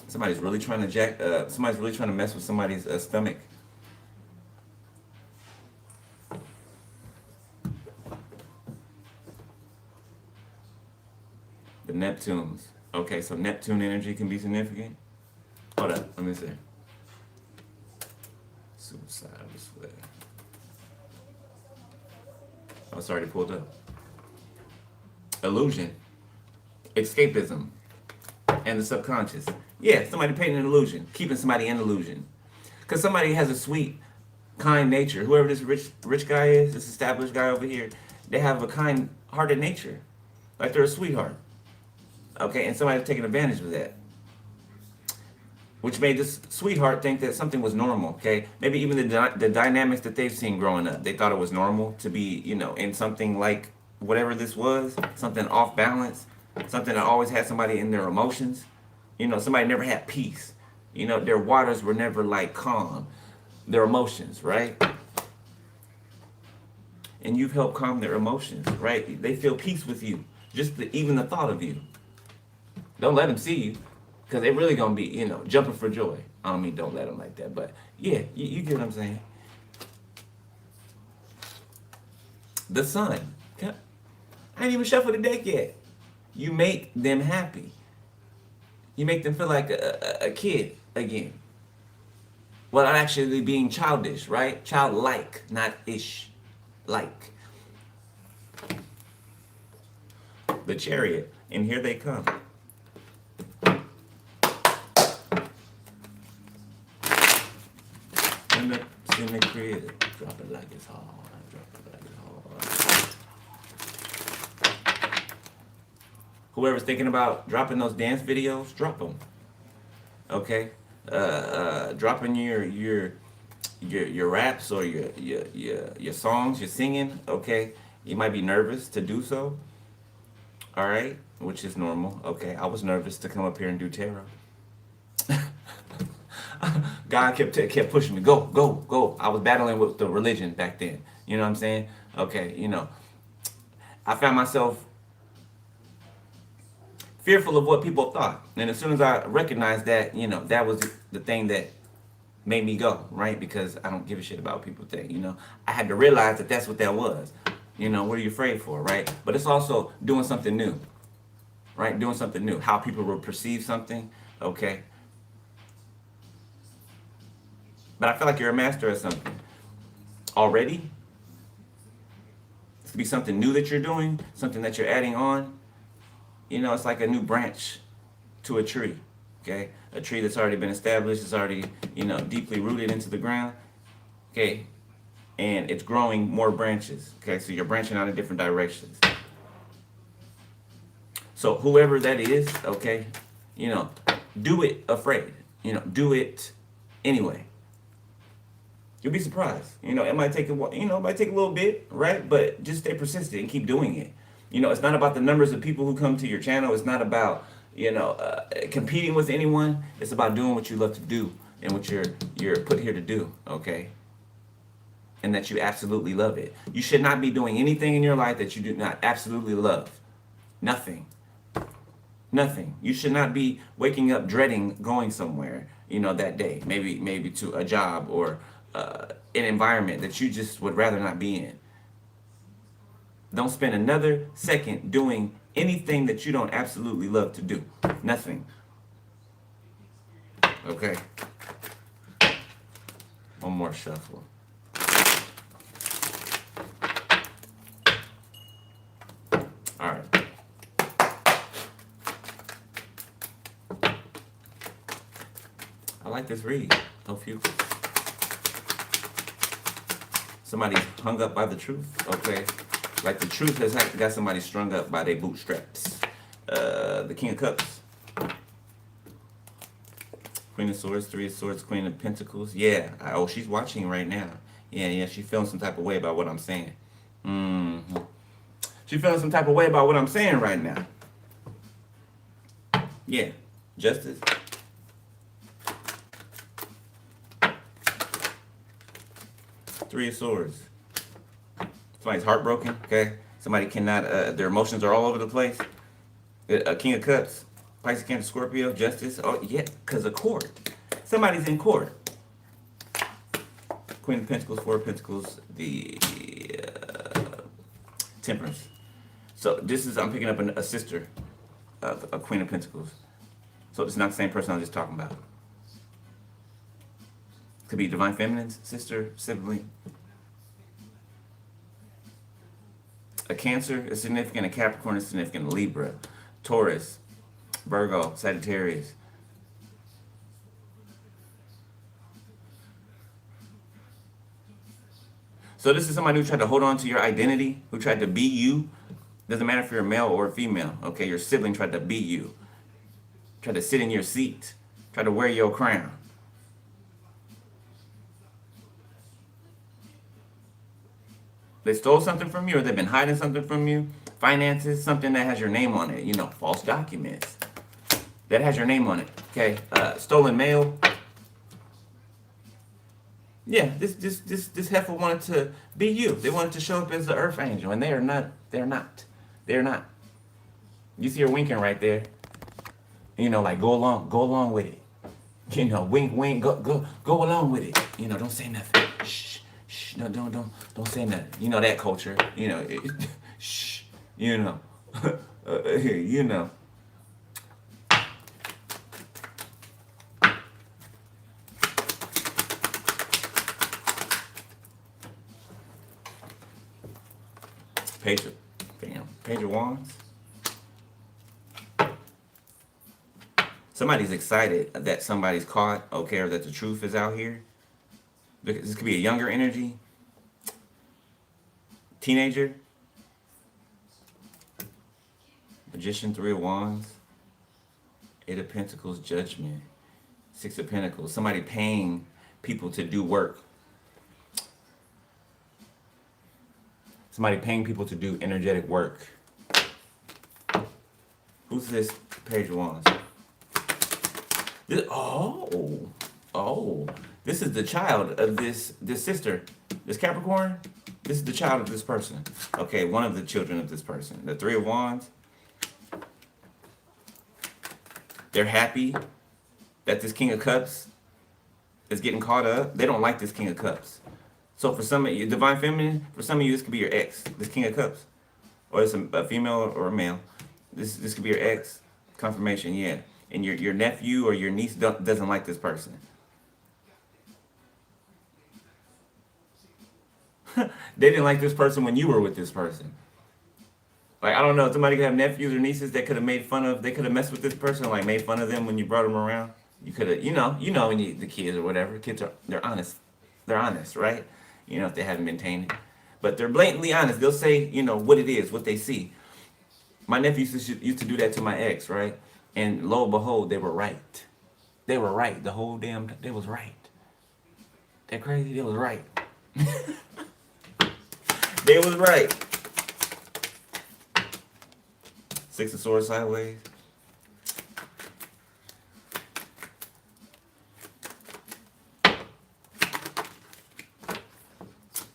[SPEAKER 1] Somebody's really trying to mess with somebody's stomach. The Neptunes. Okay, so Neptune energy can be significant. Hold up, let me see. Suicidal sweat. Oh, it's already pulled up. Illusion. Escapism. And the subconscious. Yeah, somebody painting an illusion. Keeping somebody in illusion. Because somebody has a sweet, kind nature. Whoever this rich guy is, this established guy over here, they have a kind-hearted nature. Like they're a sweetheart. Okay, and somebody's taking advantage of that. Which made this sweetheart think that something was normal, okay? Maybe even the dynamics that they've seen growing up. They thought it was normal to be, in something like whatever this was. Something off balance. Something that always had somebody in their emotions. Somebody never had peace. Their waters were never calm. Their emotions, right? And you've helped calm their emotions, right? They feel peace with you. Just even the thought of you. Don't let them see you. Because they're really going to be, jumping for joy. I don't mean don't let them like that. But, yeah, you get what I'm saying. The sun. Okay. I ain't even shuffled the deck yet. You make them happy. You make them feel like a kid again. Well, actually being childish, right? Childlike, not ish. Like. The Chariot. And here they come. In the crib. Drop it like it's hard. Drop it like it's hard. Whoever's thinking about dropping those dance videos, drop them. Okay? Dropping your raps or your songs, your singing, okay? You might be nervous to do so. All right? Which is normal. Okay? I was nervous to come up here and do tarot. God kept pushing me. Go, go, go. I was battling with the religion back then. You know what I'm saying? Okay, you know. I found myself fearful of what people thought. And as soon as I recognized that, you know, that was the thing that made me go, right? Because I don't give a shit about what people think, you know. I had to realize that that's what that was. You know, what are you afraid for, right? But it's also doing something new, right? Doing something new. How people will perceive something, okay? But I feel like you're a master at something already. It could be something new that you're doing, something that you're adding on. You know, it's like a new branch to a tree, okay? A tree that's already been established, it's already, you know, deeply rooted into the ground, okay? And it's growing more branches, okay? So you're branching out in different directions. So whoever that is, okay, you know, do it afraid. You know, do it anyway. You'll be surprised. You know, it might take it might take a little bit, right? But just stay persistent and keep doing it. You know, it's not about the numbers of people who come to your channel. It's not about, you know, competing with anyone. It's about doing what you love to do and what you're put here to do, okay? And that you absolutely love it. You should not be doing anything in your life that you do not absolutely love. Nothing. Nothing. You should not be waking up dreading going somewhere, you know, that day. Maybe to a job or an environment that you just would rather not be in. Don't spend another second doing anything that you don't absolutely love to do. Nothing. Okay. One more shuffle. All right. I like this read. Ophiuchus. Somebody's hung up by the truth. Okay. Like the truth has got somebody strung up by their bootstraps. The King of Cups. Queen of Swords, Three of Swords, Queen of Pentacles. Yeah. She's watching right now. Yeah. She's feeling some type of way about what I'm saying. She's feeling some type of way about what I'm saying right now. Yeah. Justice. Three of Swords. Somebody's heartbroken, okay? Somebody cannot, their emotions are all over the place. A King of Cups, Pisces, Cancer, Scorpio, Justice. Oh, yeah, because of court. Somebody's in court. Queen of Pentacles, Four of Pentacles, the Temperance. So this is, I'm picking up a sister of a Queen of Pentacles. So it's not the same person I was just talking about. Could be Divine Feminine's sister, sibling. A Cancer is significant, a Capricorn is significant, a Libra, Taurus, Virgo, Sagittarius. So this is somebody who tried to hold on to your identity, who tried to be you. Doesn't matter if you're a male or a female, okay? Your sibling tried to be you. Tried to sit in your seat. Tried to wear your crown. They stole something from you, or they've been hiding something from you. Finances, something that has your name on it. You know, false documents. That has your name on it, okay? Stolen mail. Yeah, this heifer wanted to be you. They wanted to show up as the earth angel, and they are not. They're not. They're not. You see her winking right there. You know, like go along with it. You know, wink, wink, go along with it. You know, don't say nothing. Shh. shh, no, don't say nothing. You know that culture. You know, shh, you know, you know. Page of, Page of Wands. Somebody's excited that somebody's caught, okay, or that the truth is out here. This could be a younger energy, teenager, magician, Three of Wands, Eight of Pentacles, Judgment, Six of Pentacles. Somebody paying people to do work. Somebody paying people to do energetic work. Who's this Page of Wands? This, this is the child of this sister, this Capricorn. This is the child of this person. Okay, one of the children of this person. The Three of Wands. They're happy that this King of Cups is getting caught up. They don't like this King of Cups. So for some of you, Divine Feminine, for some of you, this could be your ex, this King of Cups. Or it's a female or a male. This could be your ex. Confirmation, yeah. And your nephew or your niece doesn't like this person. They didn't like this person when you were with this person. Like, I don't know, somebody could have nephews or nieces that could have made fun of, they could have messed with this person, like made fun of them when you brought them around. You could have, when the kids or whatever, kids they're honest. They're honest, right? You know, if they haven't been tainted. But they're blatantly honest. They'll say, what it is, what they see. My nephew used to do that to my ex, right? And lo and behold, they were right. They were right. The whole damn, they was right. That crazy? They was right. They was right. Six of Swords sideways.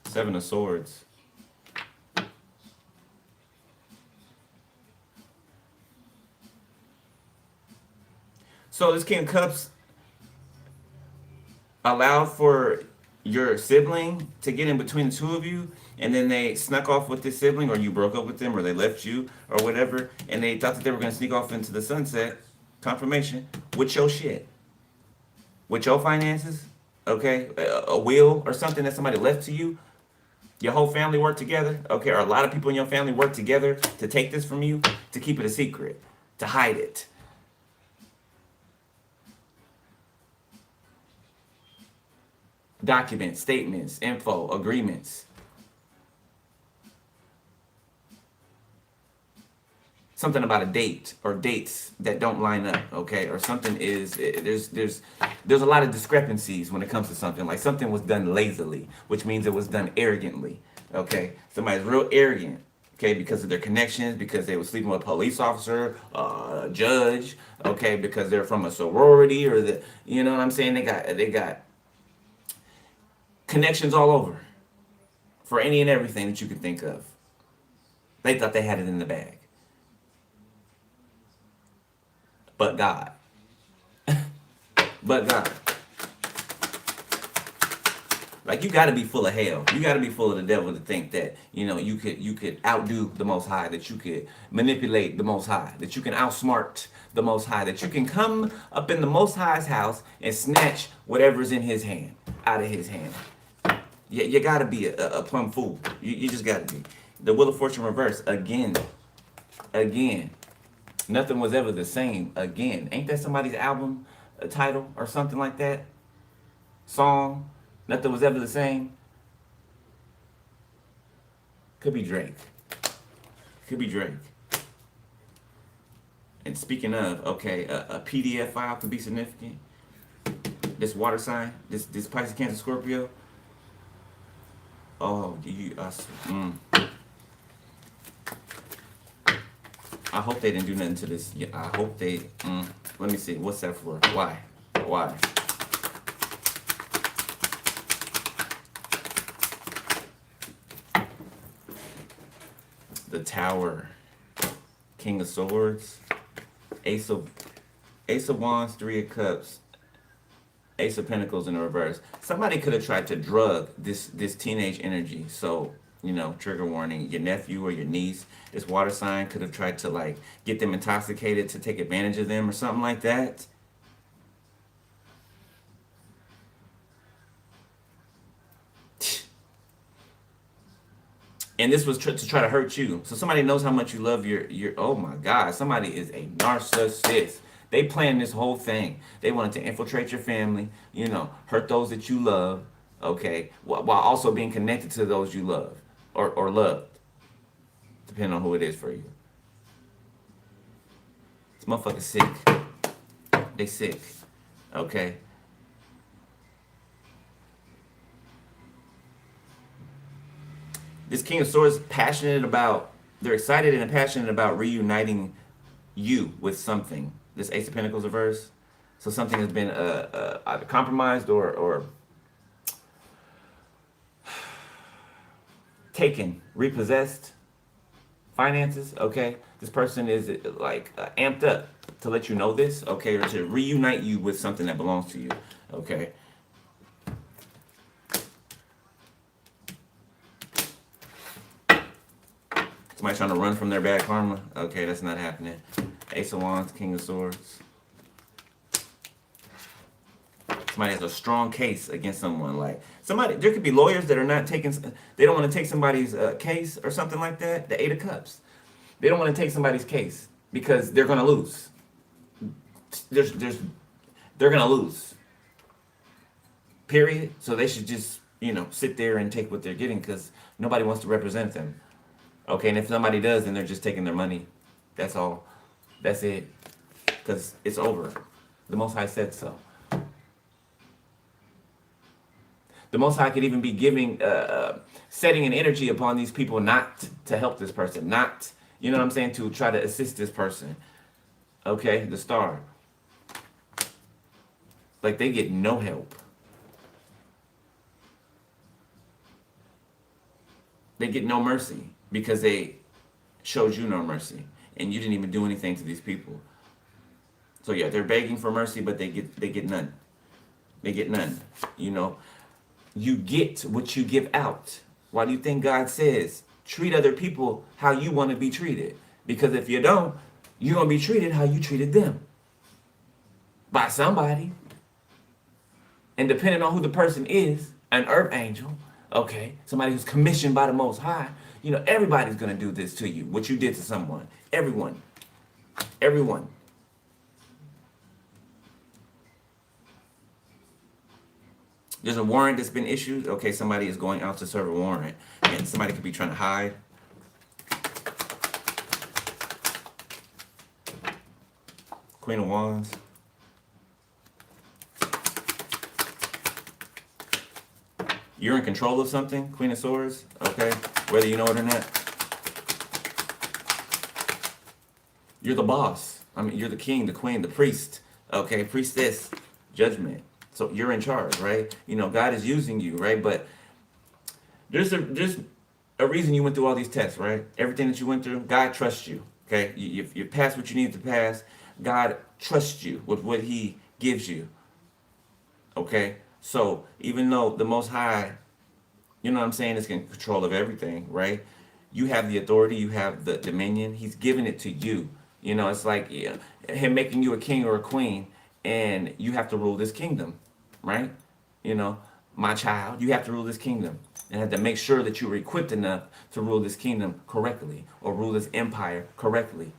[SPEAKER 1] Seven of Swords. So this King of Cups allowed for your sibling to get in between the two of you, and then they snuck off with this sibling, or you broke up with them, or they left you, or whatever, and they thought that they were going to sneak off into the sunset, confirmation, with your shit. With your finances, okay? A will or something that somebody left to you. Your whole family worked together, okay? Or a lot of people in your family worked together to take this from you, to keep it a secret, to hide it. Documents, statements, info, agreements. Something about a date or dates that don't line up, okay? Or something is, there's a lot of discrepancies when it comes to something. Like something was done lazily, which means it was done arrogantly, okay? Somebody's real arrogant, okay, because of their connections, because they were sleeping with a police officer, a judge, okay, because they're from a sorority or you know what I'm saying? They got connections all over for any and everything that you could think of. They thought they had it in the bag. But God. But God. Like, you got to be full of hell. You got to be full of the devil to think that, you could outdo the Most High, that you could manipulate the Most High, that you can outsmart the Most High, that you can come up in the Most High's house and snatch whatever's in his hand out of his hand. You got to be a plumb fool. You just got to be. The Wheel of Fortune reverse, again. Nothing was ever the same again. Ain't that somebody's album title or something like that? Song? Nothing was ever the same? Could be Drake. Could be Drake. And speaking of, okay, a PDF file could be significant. This water sign, this Pisces, Cancer, Scorpio. Oh, I hope they didn't do nothing to this. Yeah, I hope they. Let me see. What's that for? Why? The Tower, King of Swords, Ace of Wands, Three of Cups, Ace of Pentacles in the reverse. Somebody could have tried to drug this teenage energy. So, trigger warning, your nephew or your niece, this water sign could have tried to like get them intoxicated to take advantage of them or something like that. And this was to try to hurt you. So somebody knows how much you love your oh my God, somebody is a narcissist. They planned this whole thing. They wanted to infiltrate your family, hurt those that you love, okay, while also being connected to those you love or loved, depending on who it is for you. This motherfucker's sick. They sick, okay? This King of Swords they're excited and passionate about reuniting you with something. This Ace of Pentacles reverse. So something has been either compromised or taken, repossessed, finances, okay? This person is like amped up to let you know this, okay? Or to reunite you with something that belongs to you, okay? Somebody trying to run from their bad karma. Okay, that's not happening. Ace of Wands, King of Swords. Somebody has a strong case against someone. Like there could be lawyers that are not taking. They don't want to take somebody's case or something like that. The Eight of Cups. They don't want to take somebody's case because they're gonna lose. They're gonna lose. Period. So they should just sit there and take what they're getting because nobody wants to represent them. Okay, and if somebody does, then they're just taking their money. That's all. That's it. Because it's over. The Most High said so. The Most High could even be giving, setting an energy upon these people not to help this person. Not, to try to assist this person. Okay, the Star. Like they get no help. They get no mercy. Because they showed you no mercy, and you didn't even do anything to these people. So yeah, they're begging for mercy, but they get none. They get none. You get what you give out. Why do you think God says treat other people how you want to be treated? Because if you don't, you're gonna be treated how you treated them by somebody. And depending on who the person is, an earth angel, okay, somebody who's commissioned by the Most High. Everybody's going to do this to you, what you did to someone. Everyone. Everyone. There's a warrant that's been issued. Okay, somebody is going out to serve a warrant. And somebody could be trying to hide. Queen of Wands. You're in control of something, Queen of Swords, okay? Whether you know it or not. You're the boss. You're the king, the queen, the priest, okay? Priestess, judgment. So you're in charge, right? God is using you, right? But there's a reason you went through all these tests, right? Everything that you went through, God trusts you, okay? You passed what you needed to pass. God trusts you with what he gives you, okay? So even though the Most High, is in control of everything, right? You have the authority, you have the dominion. He's giving it to you. It's like him making you a king or a queen, and you have to rule this kingdom, right? My child, you have to rule this kingdom, and have to make sure that you were equipped enough to rule this kingdom correctly or rule this empire correctly,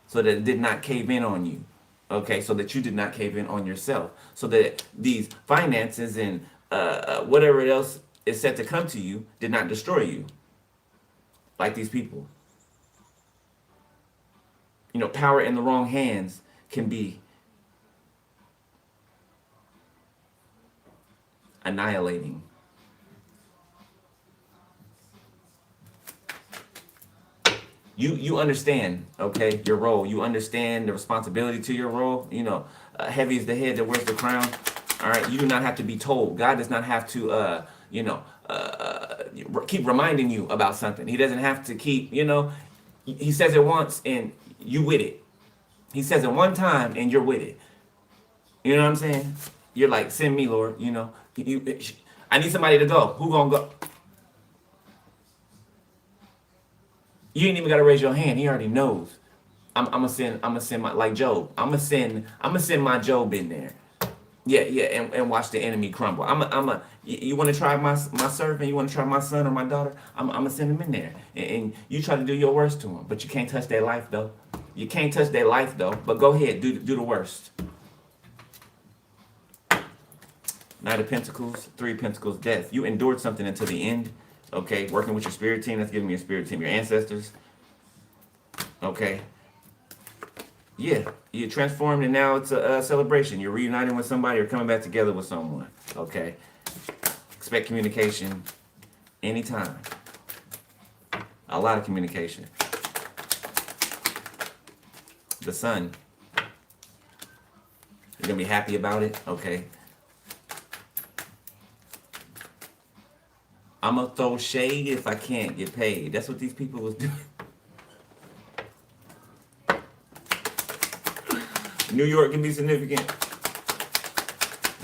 [SPEAKER 1] so that it did not cave in on you. Okay, so that you did not cave in on yourself. So that these finances and whatever else is set to come to you did not destroy you. Like these people. Power in the wrong hands can be annihilating. You understand, okay, your role. You understand the responsibility to your role. Heavy is the head that wears the crown. All right, you do not have to be told. God does not have to, keep reminding you about something. He doesn't have to keep, he says it once and you with it. He says it one time and you're with it. You know what I'm saying? You're like, send me, Lord. I need somebody to go. Who gonna go? You ain't even gotta raise your hand. He already knows. I'm gonna send my like Job. I'm gonna send my Job in there. Yeah, yeah, and watch the enemy crumble. You want to try my servant? You want to try my son or my daughter? I'm gonna send him in there, and you try to do your worst to him, but you can't touch their life though. You can't touch their life though. But go ahead, do the worst. Knight of Pentacles, Three of Pentacles, Death. You endured something until the end. Okay, working with your spirit team. That's giving me a spirit team. Your ancestors. Okay. Yeah, you're transformed and now it's a celebration. You're reuniting with somebody or coming back together with someone. Okay. Expect communication anytime. A lot of communication. The sun. You're going to be happy about it. Okay. I'm going to throw shade if I can't get paid. That's what these people was doing. New York can be significant.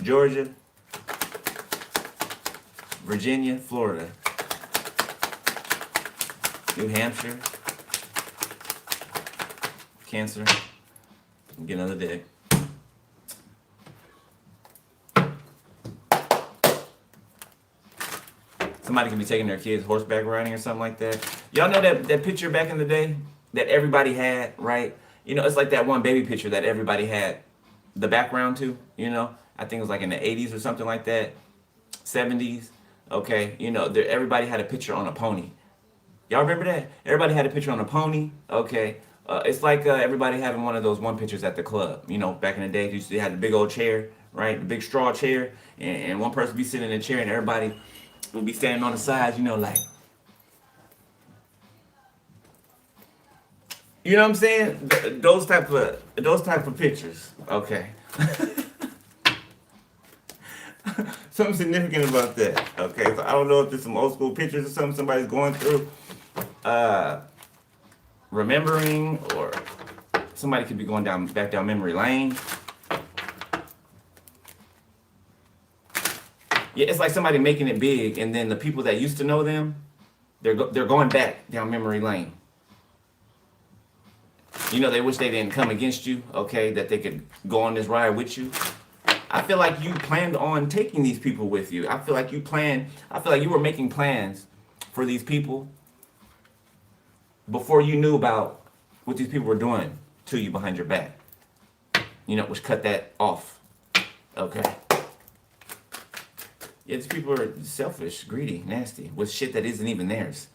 [SPEAKER 1] Georgia, Virginia, Florida, New Hampshire, Cancer. Get another day. Somebody can be taking their kids horseback riding or something like that. Y'all know that picture back in the day that everybody had, right? It's like that one baby picture that everybody had the background to, I think it was like in the 80s or something like that, 70s, okay? Everybody had a picture on a pony. Y'all remember that? Everybody had a picture on a pony, okay? It's like everybody having one of those one pictures at the club. Back in the day, you used to have the big old chair, right? The big straw chair, and one person be sitting in a chair and everybody would be standing on the sides, like... You know what I'm saying? Those type of pictures. Okay. Something significant about that. Okay. So I don't know if there's some old school pictures or something somebody's going through. Remembering, or somebody could be going back down memory lane. Yeah, it's like somebody making it big, and then the people that used to know them, they're going back down memory lane. They wish they didn't come against you, okay, that they could go on this ride with you. I feel like you planned on taking these people with you. I feel like you were making plans for these people before you knew about what these people were doing to you behind your back. Which cut that off. Okay. Yeah, these people are selfish, greedy, nasty, with shit that isn't even theirs.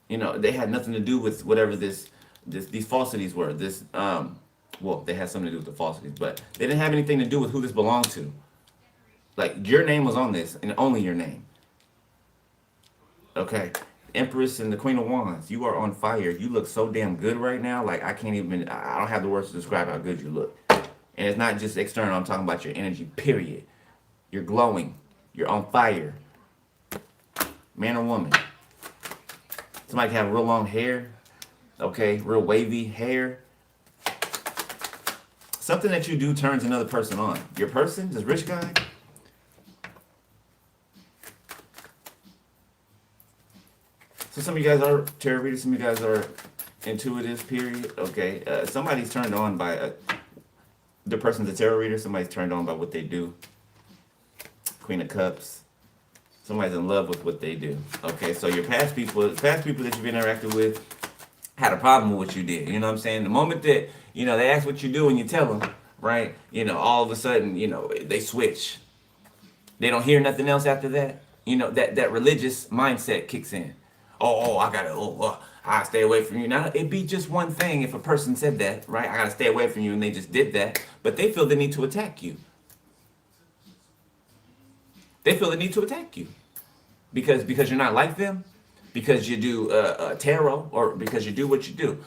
[SPEAKER 1] They had nothing to do with whatever these falsities were. They had something to do with the falsities, but they didn't have anything to do with who this belonged to. Like, your name was on this, and only your name. Okay. Empress and the Queen of Wands, you are on fire. You look so damn good right now. Like, I don't have the words to describe how good you look. And it's not just external, I'm talking about your energy, period. You're glowing. You're on fire. Man or woman. Somebody can have real long hair. Okay, real wavy hair. Something that you do turns another person on. Your person, this rich guy. So some of you guys are tarot readers, some of you guys are intuitive, period. Okay, somebody's turned on by the person's a tarot reader. Somebody's turned on by what they do. Queen of Cups. Somebody's in love with what they do. Okay, so your past people that you've interacted with had a problem with what you did. You know what I'm saying? The moment that, they ask what you do and you tell them, right? All of a sudden, they switch. They don't hear nothing else after that. That religious mindset kicks in. I stay away from you. Now, it'd be just one thing if a person said that, right? I gotta stay away from you, and they just did that. But they feel the need to attack you. They feel the need to attack you. Because you're not like them. Because you do tarot, or because you do what you do.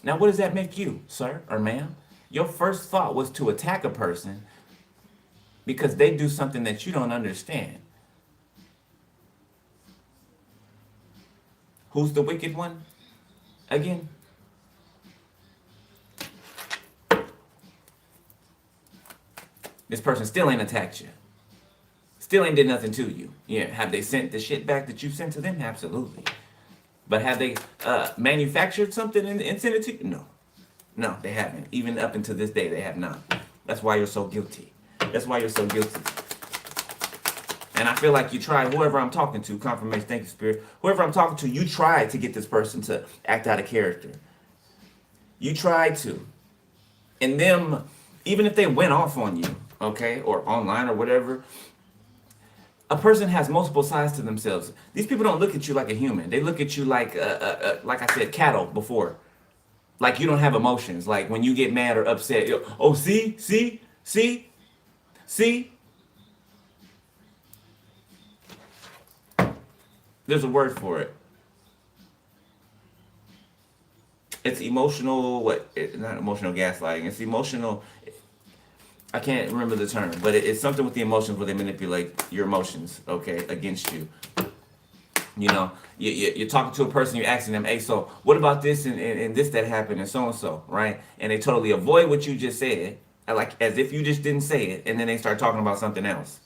[SPEAKER 1] Now, what does that make you, sir or ma'am? Your first thought was to attack a person because they do something that you don't understand. Who's the wicked one? Again? This person still ain't attacked you. Still ain't did nothing to you. Yeah, have they sent the shit back that you sent to them? Absolutely. But have they manufactured something and sent it to you? No. No, they haven't. Even up until this day, they have not. That's why you're so guilty. That's why you're so guilty. And I feel like you tried, whoever I'm talking to, confirmation, thank you, Spirit. Whoever I'm talking to, you tried to get this person to act out of character. You tried to. And them, even if they went off on you, okay, or online or whatever, a person has multiple sides to themselves. These people don't look at you like a human. They look at you like I said, cattle before. Like you don't have emotions. Like when you get mad or upset, oh, see? There's a word for it. It's emotional, not emotional gaslighting. It's emotional, I can't remember the term, but it's something with the emotions where they manipulate your emotions, okay, against you. You know, you're talking to a person, you're asking them, hey, so what about this and this that happened and so, right? And they totally avoid what you just said, like as if you just didn't say it, and then they start talking about something else.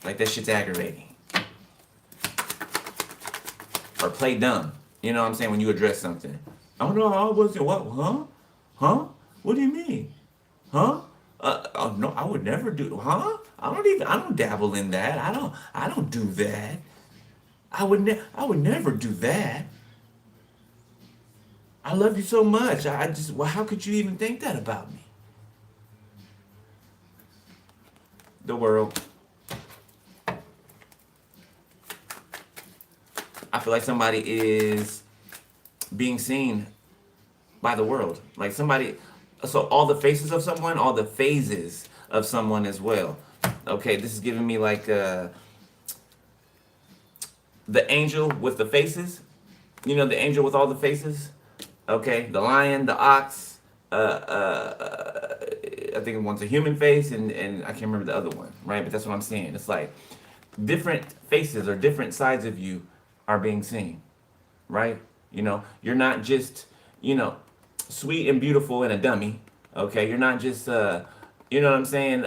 [SPEAKER 1] Like that shit's aggravating. Or play dumb. You know what I'm saying? When you address something. Oh no, I wasn't. What? Huh? Huh? What do you mean? Huh? Oh no, I would never do. Huh? I don't dabble in that. I don't do that. I would never do that. I love you so much. I just. Well, how could you even think that about me? The world. I feel like somebody is being seen by the world. Like somebody, so all the faces of someone, all the phases of someone as well. Okay, this is giving me like the angel with the faces. You know, the angel with all the faces. Okay, the lion, the ox. I think one's a human face, and I can't remember the other one, right? But that's what I'm saying. It's like different faces or different sides of you are being seen, right? You know, you're not just, sweet and beautiful and a dummy, okay? You're not just, you know what I'm saying?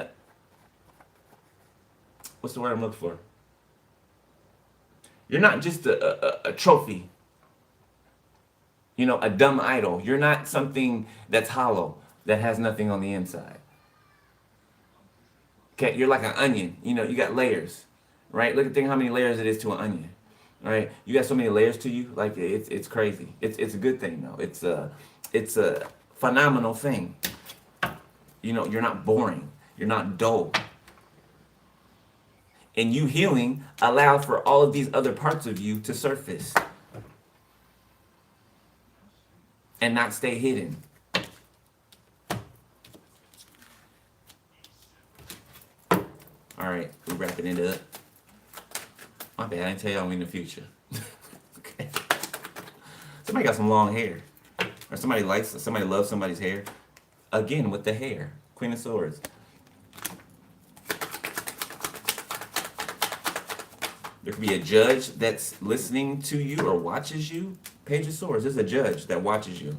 [SPEAKER 1] What's the word I'm looking for? You're not just a trophy, a dumb idol. You're not something that's hollow, that has nothing on the inside. Okay, you're like an onion, you got layers, right? Think how many layers it is to an onion. Right, you got so many layers to you, like it's crazy. It's a good thing though. It's a phenomenal thing. You're not boring. You're not dull. And you healing allowed for all of these other parts of you to surface and not stay hidden. All right, we're wrapping it up. My bad, I didn't tell y'all I'm in the future. Okay. Somebody got some long hair. Or somebody loves somebody's hair. Again, with the hair. Queen of Swords. There could be a judge that's listening to you or watches you. Page of Swords. There's a judge that watches you.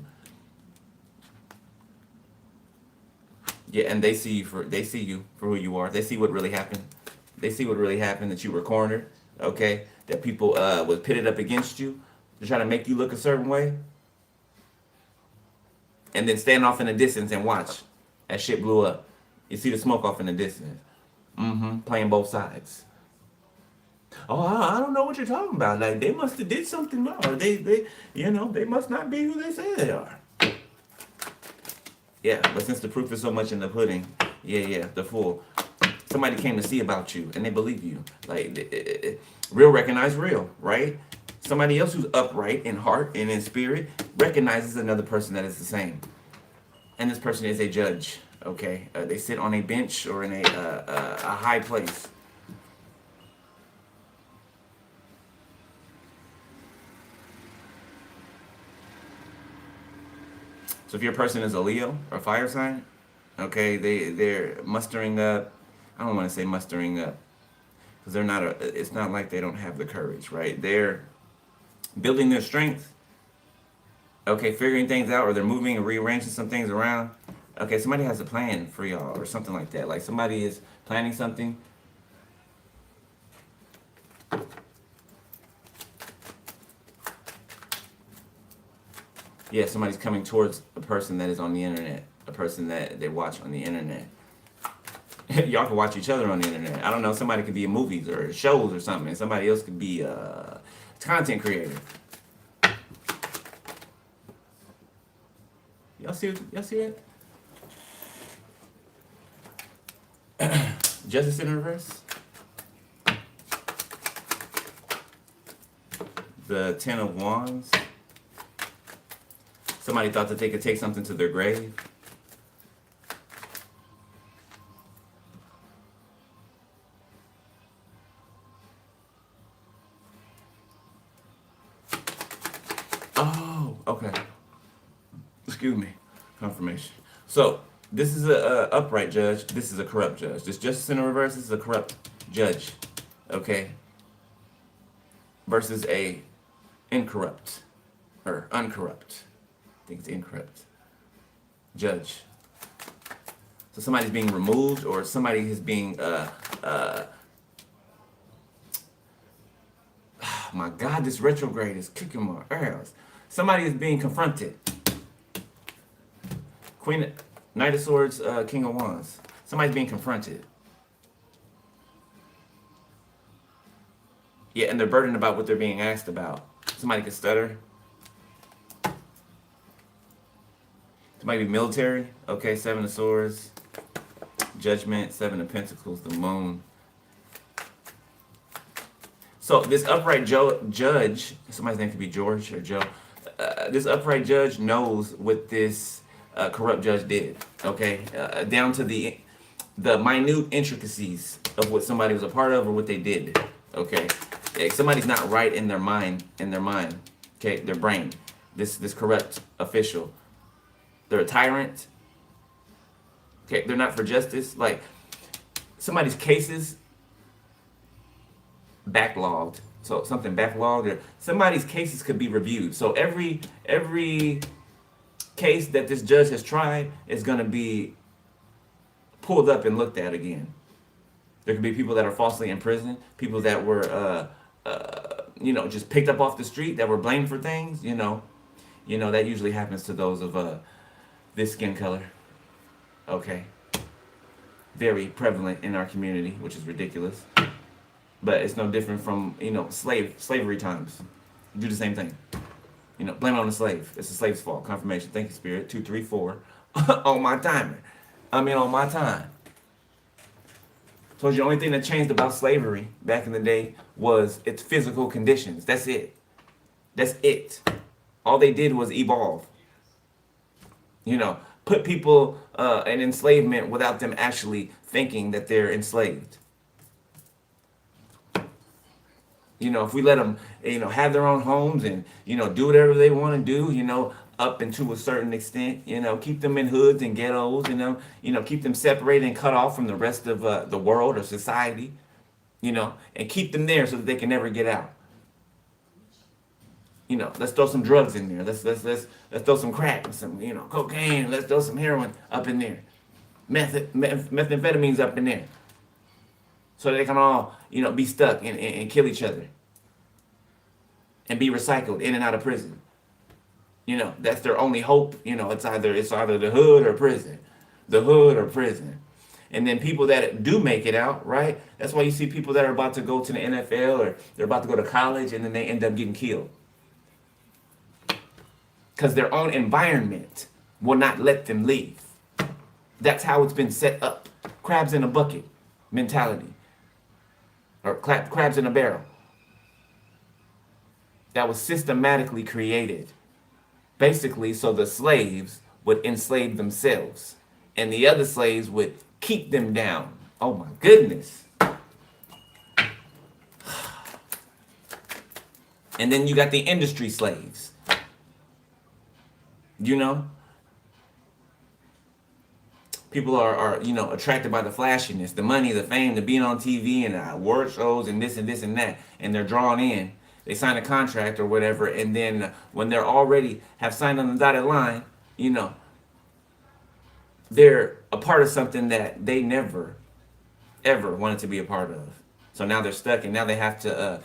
[SPEAKER 1] Yeah, and they see you for who you are. They see what really happened. They see what really happened, that you were cornered. Okay, that people was pitted up against you to try to make you look a certain way, and then stand off in the distance and watch as shit blew up. You see the smoke off in the distance. Playing both sides. Oh, I don't know what you're talking about. Like they must have did something wrong. Or they must not be who they say they are. Yeah, but since the proof is so much in the pudding, yeah, the fool. Somebody came to see about you, and they believe you. Like, real recognize real, right? Somebody else who's upright in heart and in spirit recognizes another person that is the same. And this person is a judge, okay? They sit on a bench or in a high place. So if your person is a Leo or fire sign, okay, they're mustering up. I don't want to say mustering up, because they're not. It's not like they don't have the courage, right? They're building their strength. Okay, figuring things out, or they're moving and rearranging some things around. Okay, somebody has a plan for y'all or something like that. Like somebody is planning something. Yeah, somebody's coming towards a person that is on the internet, a person that they watch on the internet. Y'all can watch each other on the internet. I don't know, somebody could be in movies or shows or something, and somebody else could be a content creator. Y'all see it? Justice in reverse. The Ten of Wands. Somebody thought that they could take something to their grave. Oh, okay. Excuse me. Confirmation. So, this is a upright judge. This is a corrupt judge. This justice in reverse, this is a corrupt judge. Okay? Versus a incorrupt. Or uncorrupt. I think it's incorrupt. Judge. So somebody's being removed or somebody is being my God, this retrograde is kicking my ass. Somebody is being confronted. Knight of Swords, King of Wands. Somebody's being confronted. Yeah, and they're burdened about what they're being asked about. Somebody could stutter. Somebody be military. Okay, Seven of Swords. Judgment, Seven of Pentacles, the Moon. So this upright judge, somebody's name could be George or Joe. This upright judge knows what this corrupt judge did. Okay, down to the minute intricacies of what somebody was a part of or what they did. Okay, somebody's not right in their mind. Okay, their brain. This corrupt official. They're a tyrant. Okay, they're not for justice. Like somebody's cases backlogged. So something backlogged or somebody's cases could be reviewed. So every case that this judge has tried is going to be pulled up and looked at again. There could be people that are falsely in prison, people that were just picked up off the street, that were blamed for things, that usually happens to those of this skin color. Okay. Very prevalent in our community, which is ridiculous. But it's no different from, slavery times. Do the same thing. Blame it on the slave. It's the slave's fault. Confirmation. Thank you, Spirit. 2, 3, 4. On my timer. On my time. Told you the only thing that changed about slavery back in the day was its physical conditions. That's it. That's it. All they did was evolve. Put people in enslavement without them actually thinking that they're enslaved. If we let them, have their own homes and, do whatever they want to do, up into a certain extent, keep them in hoods and ghettos, keep them separated and cut off from the rest of the world or society, and keep them there so that they can never get out. Let's throw some drugs in there. Let's throw some crack, some, cocaine. Let's throw some heroin up in there. Methamphetamines up in there. So they can all, be stuck and kill each other. And be recycled in and out of prison. That's their only hope. It's either the hood or prison. The hood or prison. And then people that do make it out, right? That's why you see people that are about to go to the NFL or they're about to go to college and then they end up getting killed. Because their own environment will not let them leave. That's how it's been set up. Crabs in a bucket mentality. Or crabs in a barrel. That was systematically created. Basically, so the slaves would enslave themselves. And the other slaves would keep them down. Oh my goodness. And then you got the industry slaves. People are attracted by the flashiness, the money, the fame, the being on TV and award shows and this and this and that. And they're drawn in. They sign a contract or whatever. And then when they're already have signed on the dotted line, they're a part of something that they never ever wanted to be a part of. So now they're stuck, and now they have to,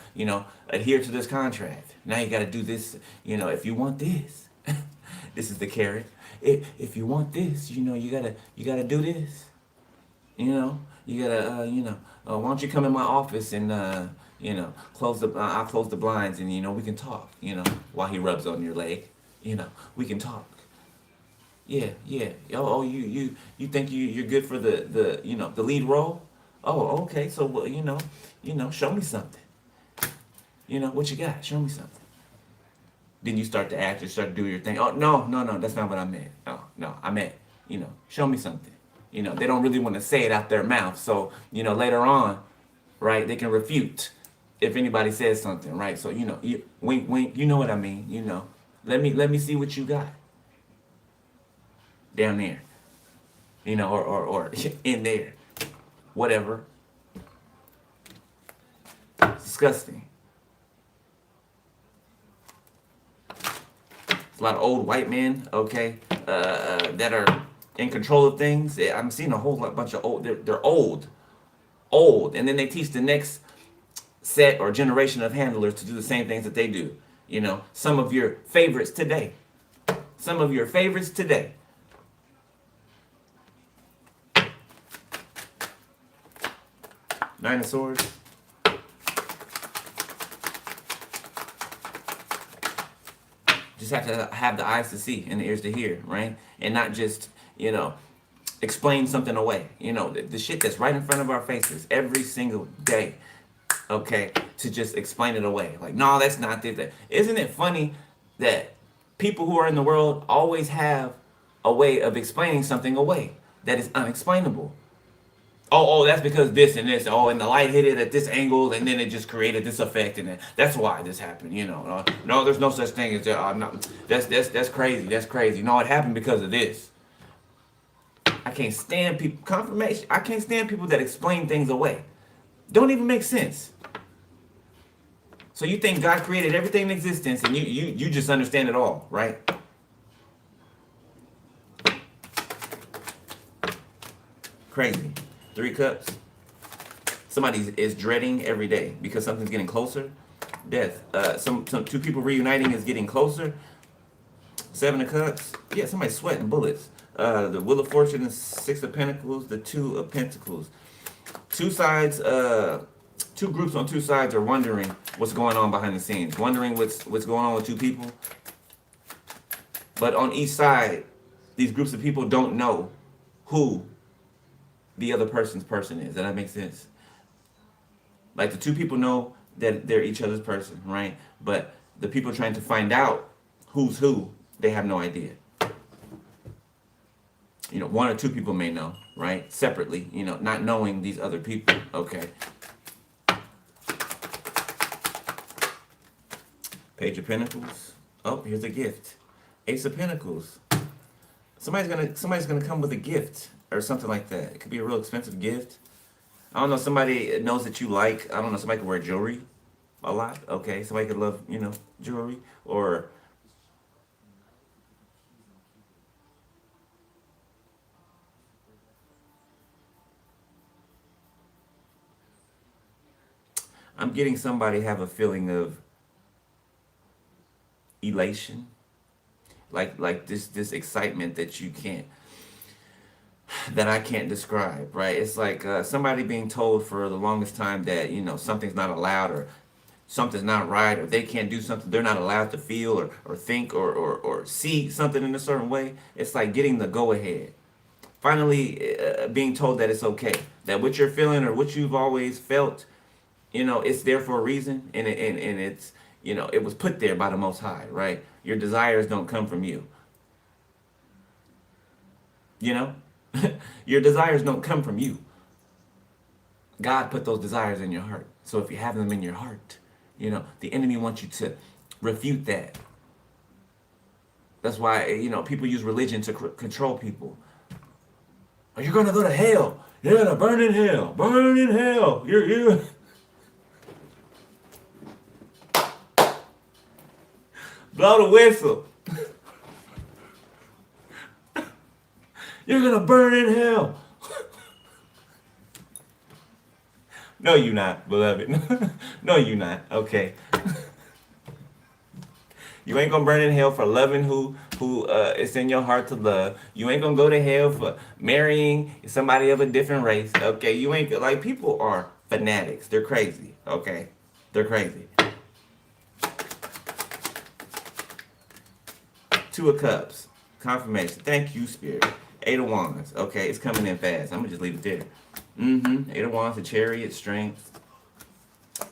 [SPEAKER 1] adhere to this contract. Now you got to do this. If you want this, this is the carrot. If you want this, you gotta do this. You gotta, why don't you come in my office and, I'll close the blinds, and we can talk. While he rubs on your leg, we can talk. Yeah, yeah. You think you're good for the lead role? Oh, okay. So well, show me something. What you got? Show me something. Then you start to act, you start to do your thing. Oh no, no, no, that's not what I meant. Oh no, I meant, show me something. They don't really want to say it out their mouth. So, later on, right, they can refute if anybody says something, right? So, you wink wink, you know what I mean, Let me see what you got down there. Or in there. Whatever. It's disgusting. It's a lot of old white men, okay, that are in control of things. I'm seeing a whole bunch of old. They're old, and then they teach the next set or generation of handlers to do the same things that they do. Some of your favorites today. Some of your favorites today. Nine of Swords. Just have to have the eyes to see and the ears to hear, right? And not just, explain something away. The shit that's right in front of our faces every single day, okay? To just explain it away. Like, no, that's not this. Isn't it funny that people who are in the world always have a way of explaining something away that is unexplainable? Oh, that's because this and this. Oh, and the light hit it at this angle, and then it just created this effect, and that's why this happened. No, there's no such thing as that. No, that's crazy. That's crazy. No, it happened because of this. I can't stand people. Confirmation. I can't stand people that explain things away. Don't even make sense. So you think God created everything in existence, and you just understand it all, right? Crazy. 3 cups. Somebody is dreading every day because something's getting closer. Death. Some 2 people reuniting is getting closer. 7 of cups. Yeah, somebody's sweating bullets. The Wheel of Fortune is 6 of Pentacles. The 2 of Pentacles. 2 sides. 2 groups on 2 sides are wondering what's going on behind the scenes. Wondering what's going on with 2 people. But on each side, these groups of people don't know who the other person's person is. Does that make sense? Like the 2 people know that they're each other's person, right? But the people trying to find out who's who, they have no idea. 1 or 2 people may know, right? Separately, not knowing these other people. Okay. Page of Pentacles. Oh, here's a gift. Ace of Pentacles. Somebody's gonna come with a gift or something like that. It could be a real expensive gift. I don't know. Somebody knows that you like. I don't know. Somebody could wear jewelry a lot. Okay. Somebody could love jewelry or. I'm getting somebody have a feeling of elation, like this excitement that I can't describe, right? It's like somebody being told for the longest time that something's not allowed or something's not right or they can't do something, they're not allowed to feel or think or see something in a certain way. It's like getting the go ahead. Finally being told that it's okay, that what you're feeling or what you've always felt, it's there for a reason, and it's it was put there by the Most High, right? Your desires don't come from you. Your desires don't come from you. God put those desires in your heart. So if you have them in your heart, the enemy wants you to refute that. That's why, people use religion to control people. Oh, you're going to go to hell. You're going to burn in hell. Burn in hell. You're blow the whistle. You're gonna burn in hell. No, you not, beloved. No, you not. Okay. You ain't gonna burn in hell for loving who it's in your heart to love. You ain't gonna go to hell for marrying somebody of a different race. Okay, you ain't like people are fanatics. They're crazy. Okay, they're crazy. Two of Cups, confirmation. Thank you, Spirit. Eight of Wands. Okay, it's coming in fast. I'm gonna just leave it there. Eight of Wands, the Chariot, strength.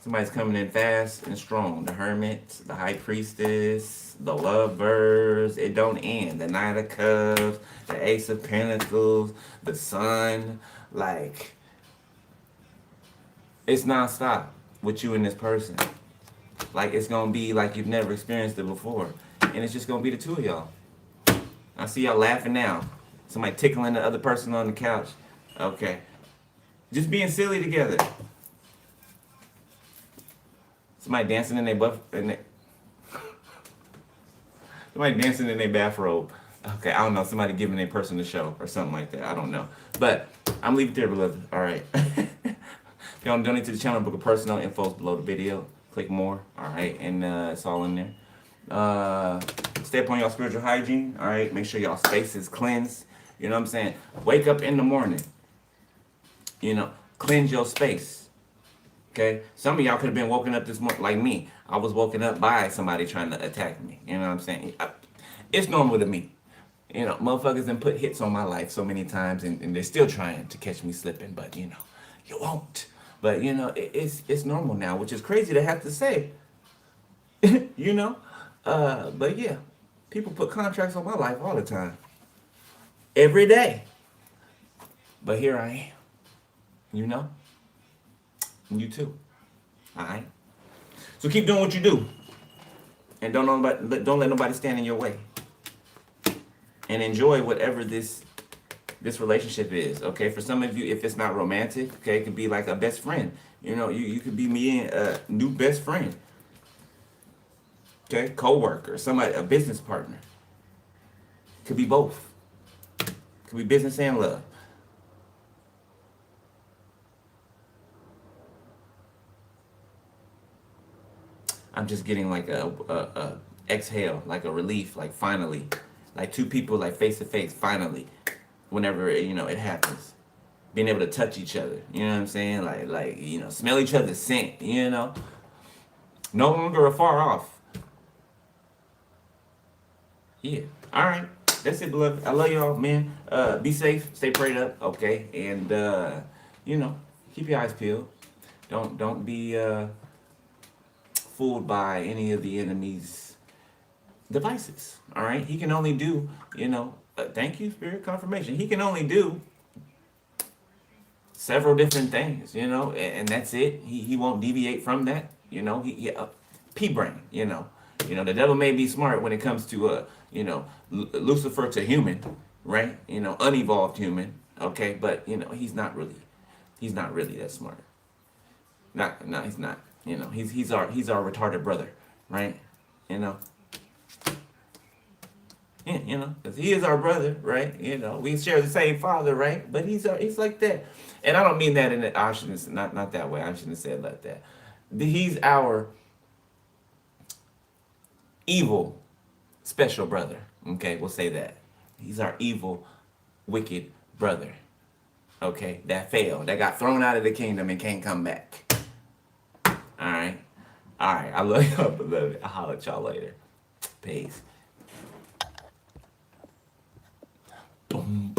[SPEAKER 1] Somebody's coming in fast and strong. The Hermit, the High Priestess, the Lovers. It don't end. The Knight of Cups, the Ace of Pentacles, the Sun. Like, it's nonstop with you and this person. Like, it's gonna be like you've never experienced it before. And it's just gonna be the two of y'all. I see y'all laughing now. Somebody tickling the other person on the couch. Okay. Just being silly together. Somebody dancing in their somebody dancing in their bathrobe. Okay, I don't know. Somebody giving their person a show or something like that. I don't know. But I'm leaving it there, beloved. All right. If y'all donate to the channel, book a personal info below the video. Click more. All right, and it's all in there. Stay up on y'all spiritual hygiene. All right, make sure y'all space is cleansed. You know what I'm saying? Wake up in the morning. You know, cleanse your space. Okay, some of y'all could have been woken up this morning like me. I was woken up by somebody trying to attack me. You know what I'm saying? It's normal to me. You know, motherfuckers done put hits on my life so many times, and they're still trying to catch me slipping. But you know, you won't. But you know, it's normal now, which is crazy to have to say. You know, but yeah, people put contracts on my life all the time, every day. But here I am. You know. And you too. Alright? So keep doing what you do. And don't let nobody stand in your way. And enjoy whatever this relationship is. Okay? For some of you, if it's not romantic, okay, it could be like a best friend. You know, you could be me and a new best friend. Okay? Co-worker, somebody, a business partner. Could be both. Could be business and love. I'm just getting like a exhale, like a relief, like finally, like two people like face to face, finally, whenever you know it happens, being able to touch each other, you know what I'm saying, like you know, smell each other's scent, you know, no longer afar off. Yeah, all right, that's it, beloved. I love y'all, man. Be safe, stay prayed up, okay, and you know, keep your eyes peeled. Don't be fooled by any of the enemy's devices. All right, he can only do, you know, thank you, Spirit confirmation. He can only do several different things, you know, and that's it. He won't deviate from that, you know. P brain, you know, the devil may be smart when it comes to you know, Lucifer to human, right? You know, unevolved human, okay, but you know, he's not really that smart. No, he's not. You know, he's our retarded brother, right? You know. Yeah, you know, because he is our brother, right? You know, we share the same father, right? But he's like that, and I don't mean that in the, I shouldn't, not that way. I shouldn't have said like that. He's our evil special brother. Okay, we'll say that. He's our evil, wicked brother. Okay, that failed, that got thrown out of the kingdom and can't come back. Alright. Alright. I love y'all, beloved. I'll holler at y'all later. Peace. Boom.